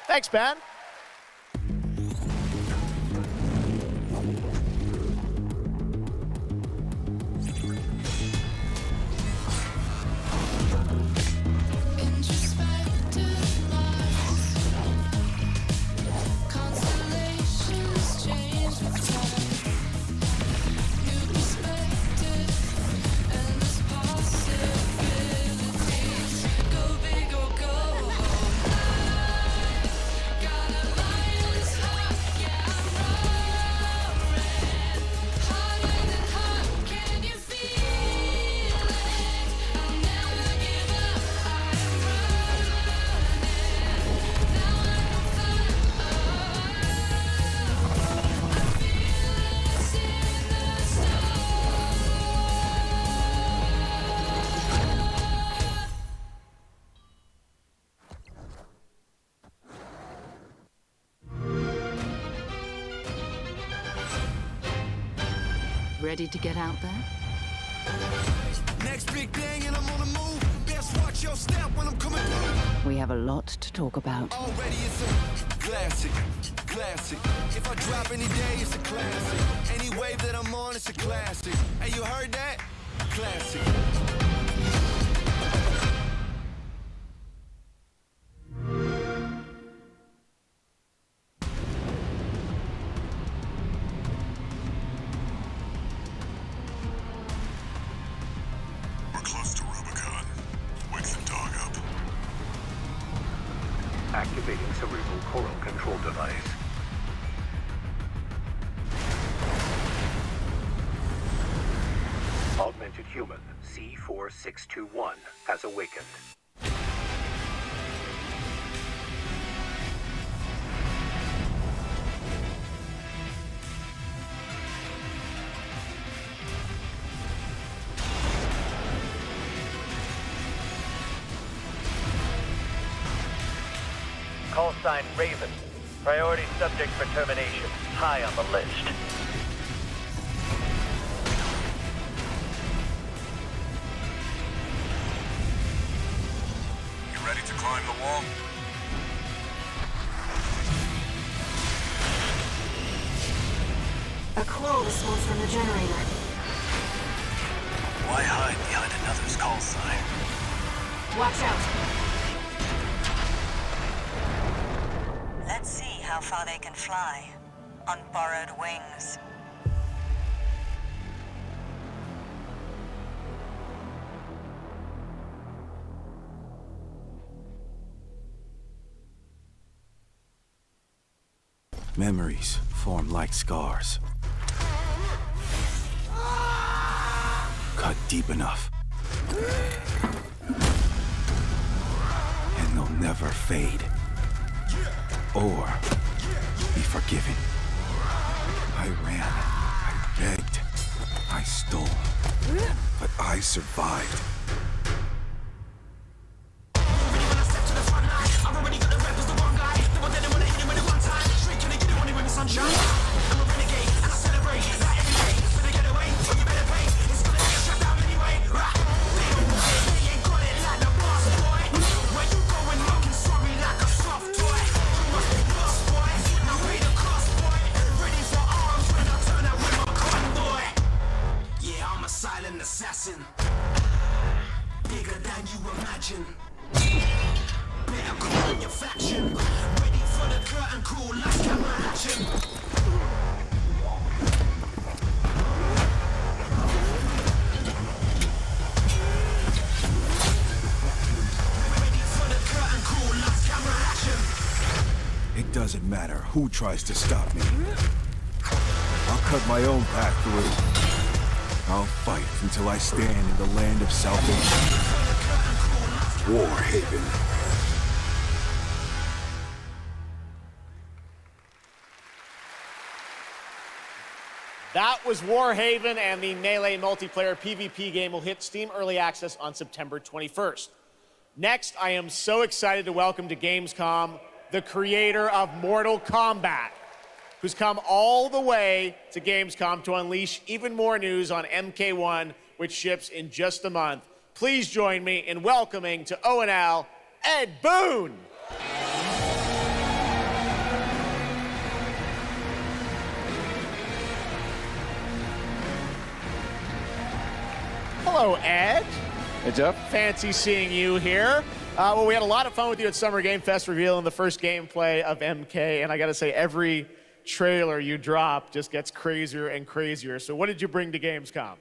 Thanks, Ben. Ready to get out there? Next big thing and I'm on the move. Best watch your step when I'm coming through. We have a lot to talk about. Already it's a classic. If I drop any day, it's a classic. Any wave that I'm on, it's a classic. Hey, you heard that? Classic. Activating cerebral coral control device. Augmented human C4621 has awakened. Call sign Raven. Priority subject for termination. High on the list. You ready to climb the wall? A call response from the generator. Why hide behind another's call sign? Watch out. Let's see how far they can fly on borrowed wings. Memories form like scars. Cut deep enough. And they'll never fade. Or be forgiven. I ran, I begged, I stole, but I survived. Assassin, bigger than you imagine. Better call in your faction. Ready for the curtain call, like camera action. Ready for the curtain call, like camera action. It doesn't matter who tries to stop me. I'll cut my own path through. I'll fight until I stand in the land of salvation. War Haven. That was War Haven, and the Melee multiplayer PvP game will hit Steam Early Access on September 21st. Next, I am so excited to welcome to Gamescom the creator of Mortal Kombat, who's come all the way to Gamescom to unleash even more news on MK1, which ships in just a month. Please join me in welcoming to ONL, Ed Boon. Hello, Ed. Hey, Jeff. Fancy seeing you here. Well, we had a lot of fun with you at Summer Game Fest revealing the first gameplay of MK, and I gotta say, every trailer you drop just gets crazier and crazier. So what did you bring to Gamescom?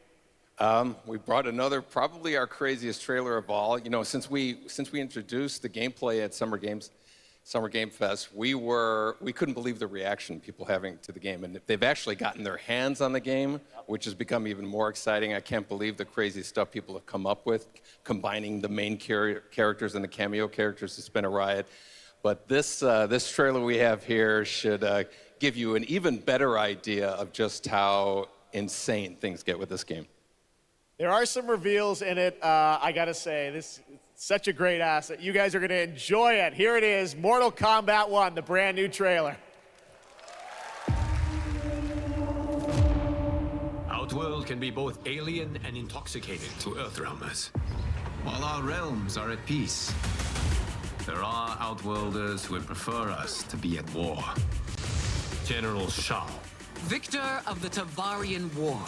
We brought another, probably our craziest trailer of all. You know, since we introduced the gameplay at Summer Game Fest, we couldn't believe the reaction people having to the game, and they've actually gotten their hands on the game, which has become even more exciting. I can't believe the crazy stuff people have come up with, combining the main characters and the cameo characters. It's been a riot. But this trailer we have here should give you an even better idea of just how insane things get with this game. There are some reveals in it. I gotta say, this is such a great asset. You guys are gonna enjoy it. Here it is, Mortal Kombat 1, the brand new trailer. Outworld can be both alien and intoxicating to Earthrealmers, while our realms are at peace. There are Outworlders who would prefer us to be at war. General Shao. Victor of the Tavarian War.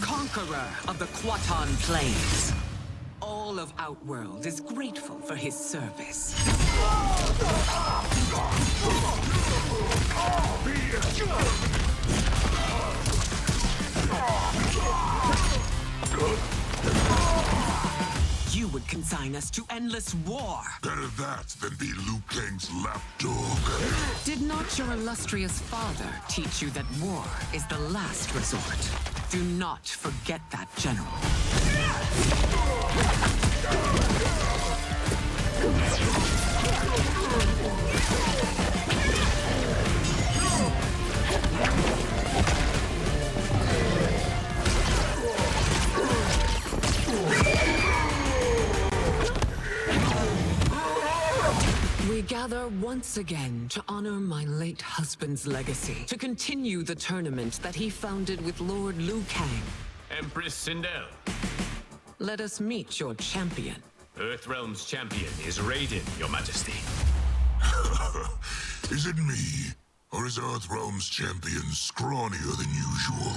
Conqueror of the Quatan Plains. All of Outworld is grateful for his service. You would consign us to endless war. Better that than be Liu Kang's lapdog. Did not your illustrious father teach you that war is the last resort? Do not forget that, General. We gather once again to honor my late husband's legacy, to continue the tournament that he founded with Lord Liu Kang. Empress Sindel. Let us meet your champion. Earthrealm's champion is Raiden, Your Majesty. Is it me? Or is Earthrealm's champion scrawnier than usual?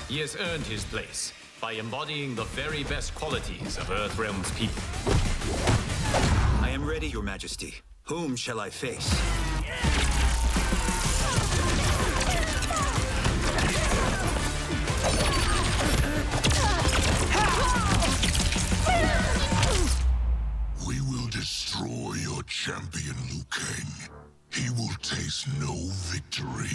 He has earned his place by embodying the very best qualities of Earthrealm's people. I am ready, Your Majesty. Whom shall I face? We will destroy your champion, Liu Kang. He will taste no victory.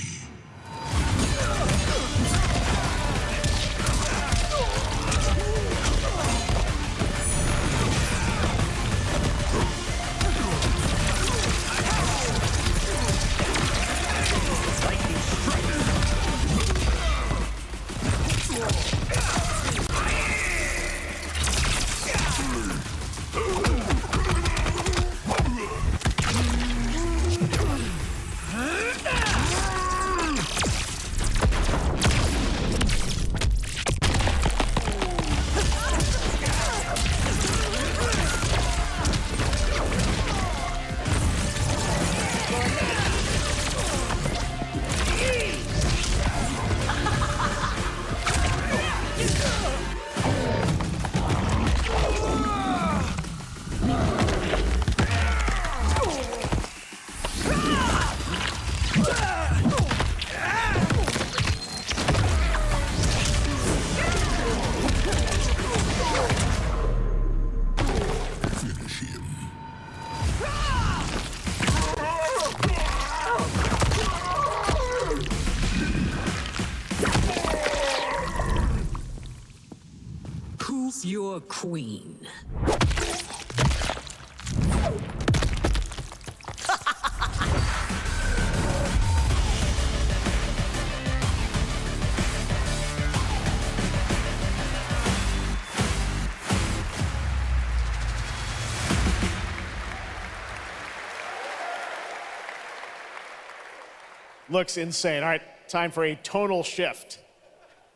Your queen. Looks insane. All right, time for a tonal shift.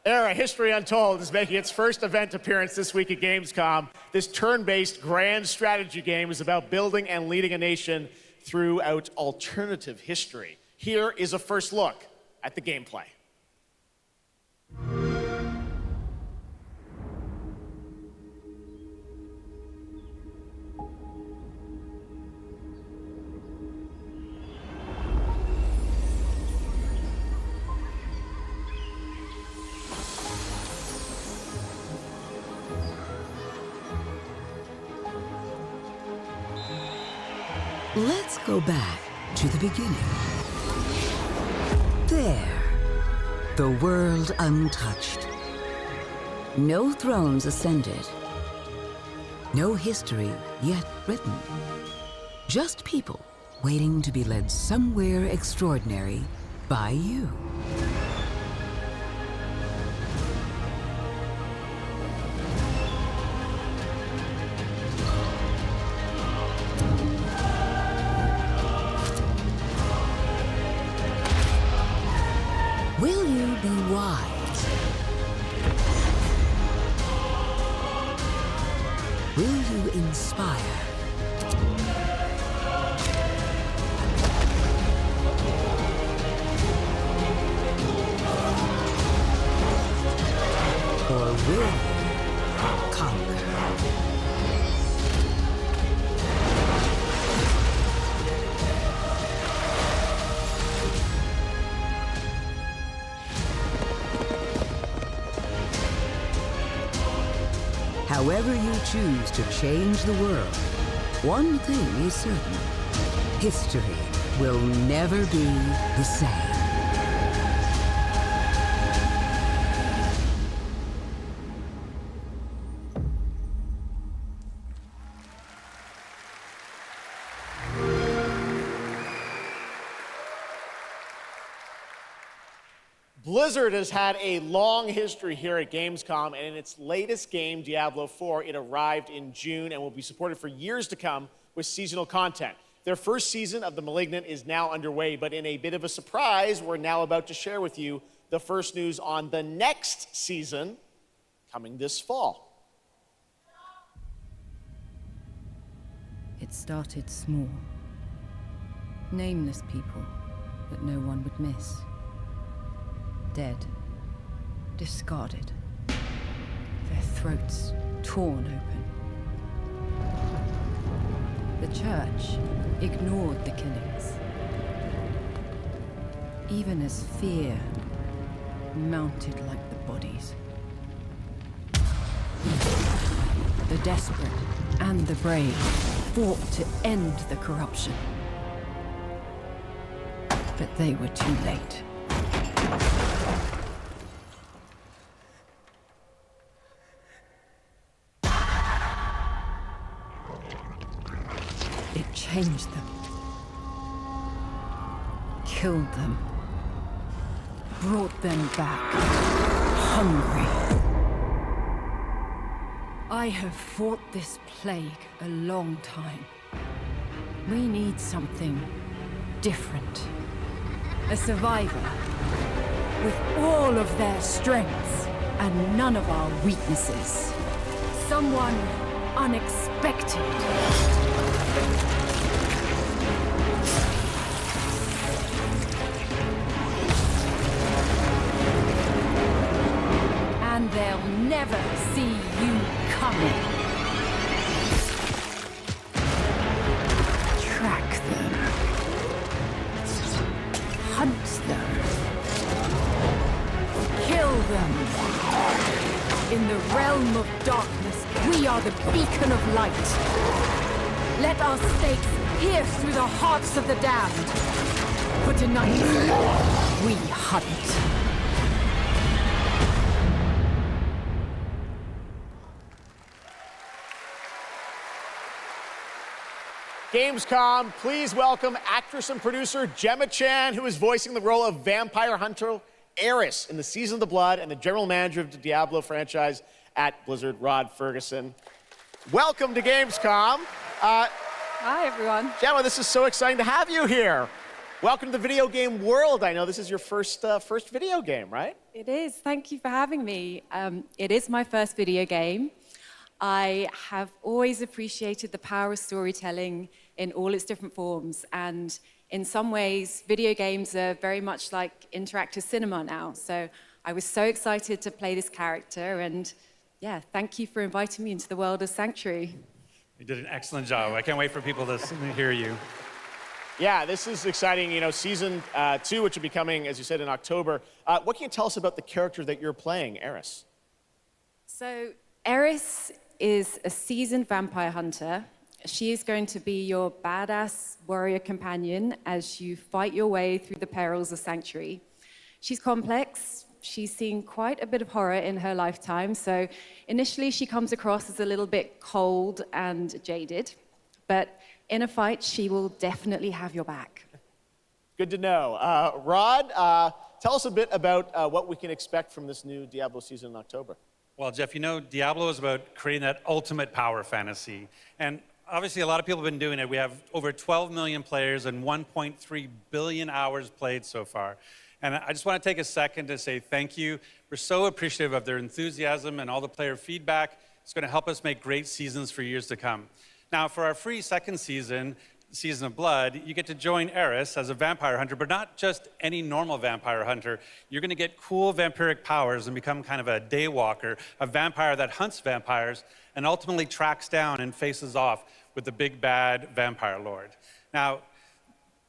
Era History Untold is making its first event appearance this week at Gamescom. This turn-based grand strategy game is about building and leading a nation throughout alternative history. Here is a first look at the gameplay. Let's go back to the beginning. There. The world untouched. No thrones ascended. No history yet written. Just people waiting to be led somewhere extraordinary by you. Will you be wise? Will you inspire? Or will you conquer? However you choose to change the world, one thing is certain. History will never be the same. Blizzard has had a long history here at Gamescom, and in its latest game, Diablo 4, it arrived in June and will be supported for years to come with seasonal content. Their first season of The Malignant is now underway, but in a bit of a surprise, we're now about to share with you the first news on the next season coming this fall. It started small. Nameless people that no one would miss. Dead. Discarded. Their throats torn open. The church ignored the killings. Even as fear mounted like the bodies. The desperate and the brave fought to end the corruption. But they were too late. It changed them. Killed them. Brought them back. Hungry. I have fought this plague a long time. We need something different. A survivor with all of their strengths and none of our weaknesses. Someone unexpected. And they'll never see you coming. Track them. Hunt them. Kill them. In the realm of darkness, we are the beacon of light. Let our stakes pierce through the hearts of the damned. For tonight, we hunt. Gamescom, please welcome actress and producer Gemma Chan, who is voicing the role of vampire hunter Eris in the Season of the Blood, and the general manager of the Diablo franchise at Blizzard, Rod Ferguson. Welcome to Gamescom. Hi, everyone. Gemma, this is so exciting to have you here. Welcome to the video game world. I know this is your first video game, right? It is. Thank you for having me. It is my first video game. I have always appreciated the power of storytelling in all its different forms. And in some ways, video games are very much like interactive cinema now. So I was so excited to play this character. And yeah, thank you for inviting me into the world of Sanctuary. You did an excellent job. I can't wait for people to hear you. Yeah, this is exciting. You know, season 2, which will be coming, as you said, in October. What can you tell us about the character that you're playing, Eris? So Eris is a seasoned vampire hunter. She is going to be your badass warrior companion as you fight your way through the perils of Sanctuary. She's complex. She's seen quite a bit of horror in her lifetime. So initially, she comes across as a little bit cold and jaded. But in a fight, she will definitely have your back. Good to know. Rod, tell us a bit about what we can expect from this new Diablo season in October. Well, Jeff, you know, Diablo is about creating that ultimate power fantasy. And obviously, a lot of people have been doing it. We have over 12 million players and 1.3 billion hours played so far. And I just want to take a second to say thank you. We're so appreciative of their enthusiasm and all the player feedback. It's going to help us make great seasons for years to come. Now, for our free second season, Season of Blood, you get to join Eris as a vampire hunter, but not just any normal vampire hunter. You're going to get cool vampiric powers and become kind of a daywalker, a vampire that hunts vampires and ultimately tracks down and faces off with the big bad vampire lord. Now,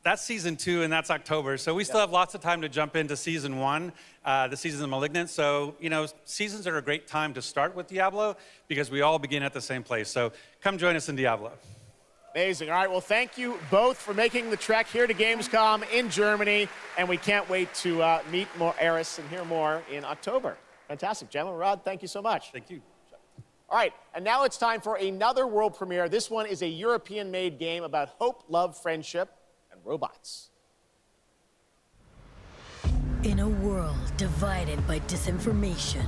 that's Season 2, and that's October, so we still have lots of time to jump into Season 1, the Season of Malignant. So, you know, seasons are a great time to start with Diablo because we all begin at the same place. So come join us in Diablo. Amazing. All right, well, thank you both for making the trek here to Gamescom in Germany, and we can't wait to meet more Eris and hear more in October. Fantastic. Gentlemen, Rod, thank you so much. Thank you. All right, and now it's time for another world premiere. This one is a European-made game about hope, love, friendship, and robots. In a world divided by disinformation,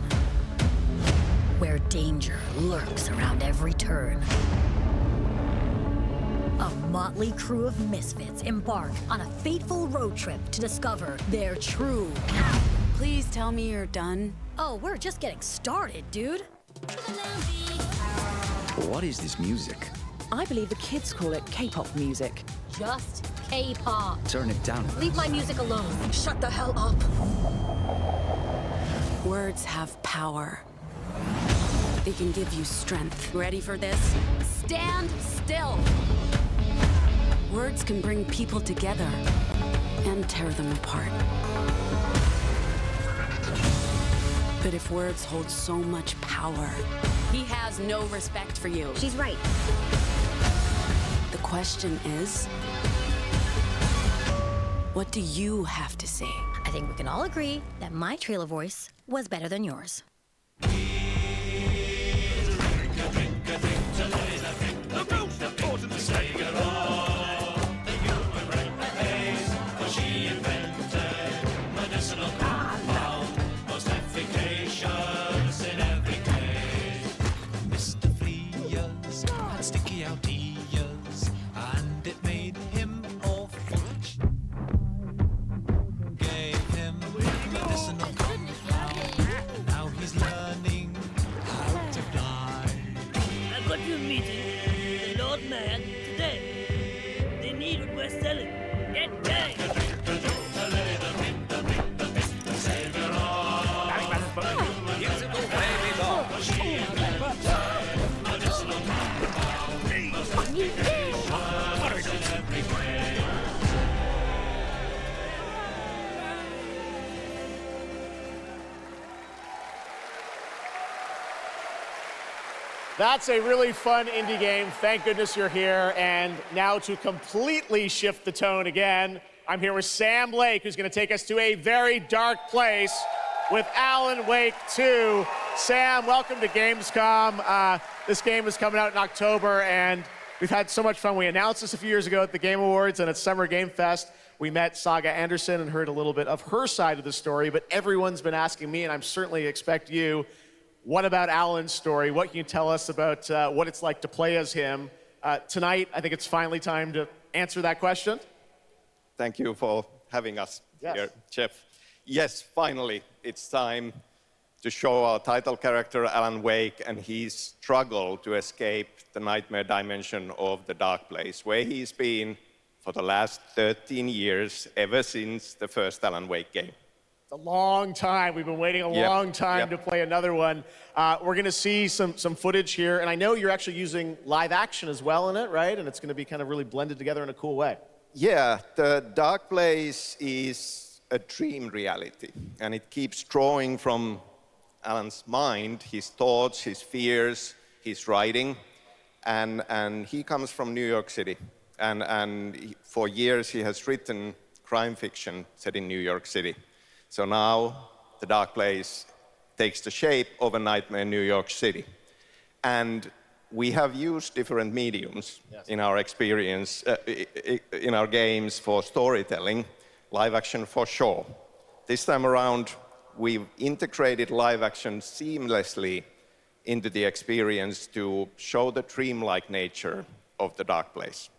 where danger lurks around every turn, a motley crew of misfits embark on a fateful road trip to discover their true path. Please tell me you're done. Oh, we're just getting started, dude. What is this music? I believe the kids call it K-pop music. Just K-pop. Turn it down. Leave my music alone. Shut the hell up. Words have power. They can give you strength. Ready for this? Stand still. Words can bring people together and tear them apart. But if words hold so much power, he has no respect for you. She's right. The question is, what do you have to say? I think we can all agree that my trailer voice was better than yours. That's a really fun indie game. Thank goodness you're here. And now to completely shift the tone again, I'm here with Sam Lake, who's going to take us to a very dark place with Alan Wake 2. Sam, welcome to Gamescom. This game is coming out in October, and we've had so much fun. We announced this a few years ago at the Game Awards and at Summer Game Fest. We met Saga Anderson and heard a little bit of her side of the story, but everyone's been asking me, and I'm certainly expect you, what about Alan's story? What can you tell us about what it's like to play as him? Tonight, I think it's finally time to answer that question. Thank you for having us here, Jeff. Yes, finally, it's time to show our title character, Alan Wake, and his struggle to escape the nightmare dimension of the dark place, where he's been for the last 13 years, ever since the first Alan Wake game. It's a long time. We've been waiting a long time to play another one. We're going to see some footage here, and I know you're actually using live action as well in it, right? And it's going to be kind of really blended together in a cool way. Yeah, the dark place is a dream reality, and it keeps drawing from Alan's mind, his thoughts, his fears, his writing, and he comes from New York City. And for years he has written crime fiction set in New York City. So now the dark place takes the shape of a nightmare in New York City. And we have used different mediums in our experience, in our games for storytelling, live action for sure. This time around, we've integrated live action seamlessly into the experience to show the dreamlike nature of the dark place.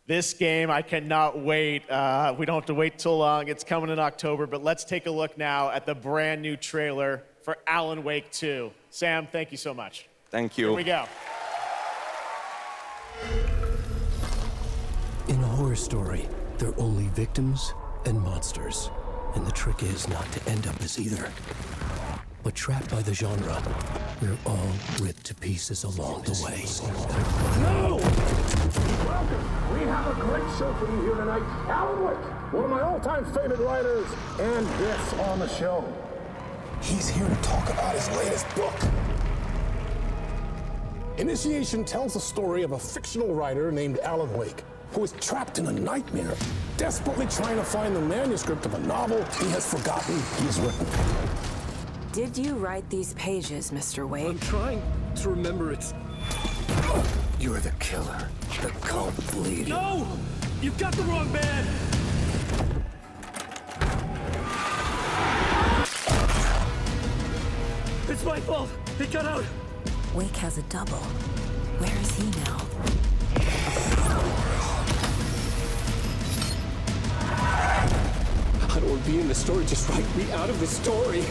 This game, I cannot wait. We don't have to wait too long. It's coming in October, but let's take a look now at the brand new trailer for Alan Wake 2. Sam, thank you so much. Thank you. Here we go. In a horror story, there are only victims and monsters. And the trick is not to end up as either. But trapped by the genre, we're all ripped to pieces along the way. No! Welcome! We have a great show for you here tonight. Alan Wake, one of my all-time favorite writers, and this on the show. He's here to talk about his latest book. Initiation tells the story of a fictional writer named Alan Wake, who is trapped in a nightmare, desperately trying to find the manuscript of a novel he has forgotten he's written. Did you write these pages, Mr. Wake? I'm trying to remember it. You're the killer, the cold bleeding. No! You've got the wrong man! It's my fault! He got out! Wake has a double. Where is he now? I don't want to be in the story, just write me out of the story.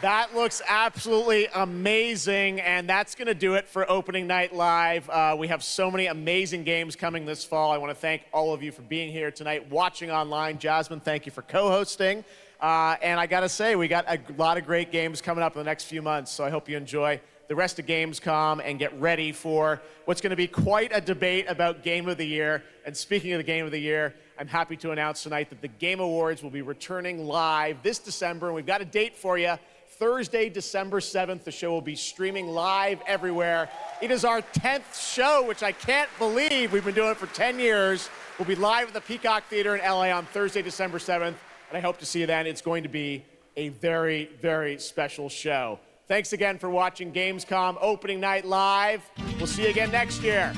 That looks absolutely amazing, and that's going to do it for Opening Night Live. We have so many amazing games coming this fall. I want to thank all of you for being here tonight, watching online. Jasmine, thank you for co-hosting. And I got to say, we got a lot of great games coming up in the next few months, so I hope you enjoy the rest of Gamescom and get ready for what's going to be quite a debate about Game of the Year. And speaking of the Game of the Year, I'm happy to announce tonight that the Game Awards will be returning live this December, and we've got a date for you. Thursday, December 7th, the show will be streaming live everywhere. It is our 10th show, which I can't believe. We've been doing it for 10 years. We'll be live at the Peacock Theater in LA on Thursday, December 7th, and I hope to see you then. It's going to be a very, very special show. Thanks again for watching Gamescom Opening Night Live. We'll see you again next year.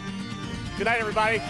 Good night, everybody.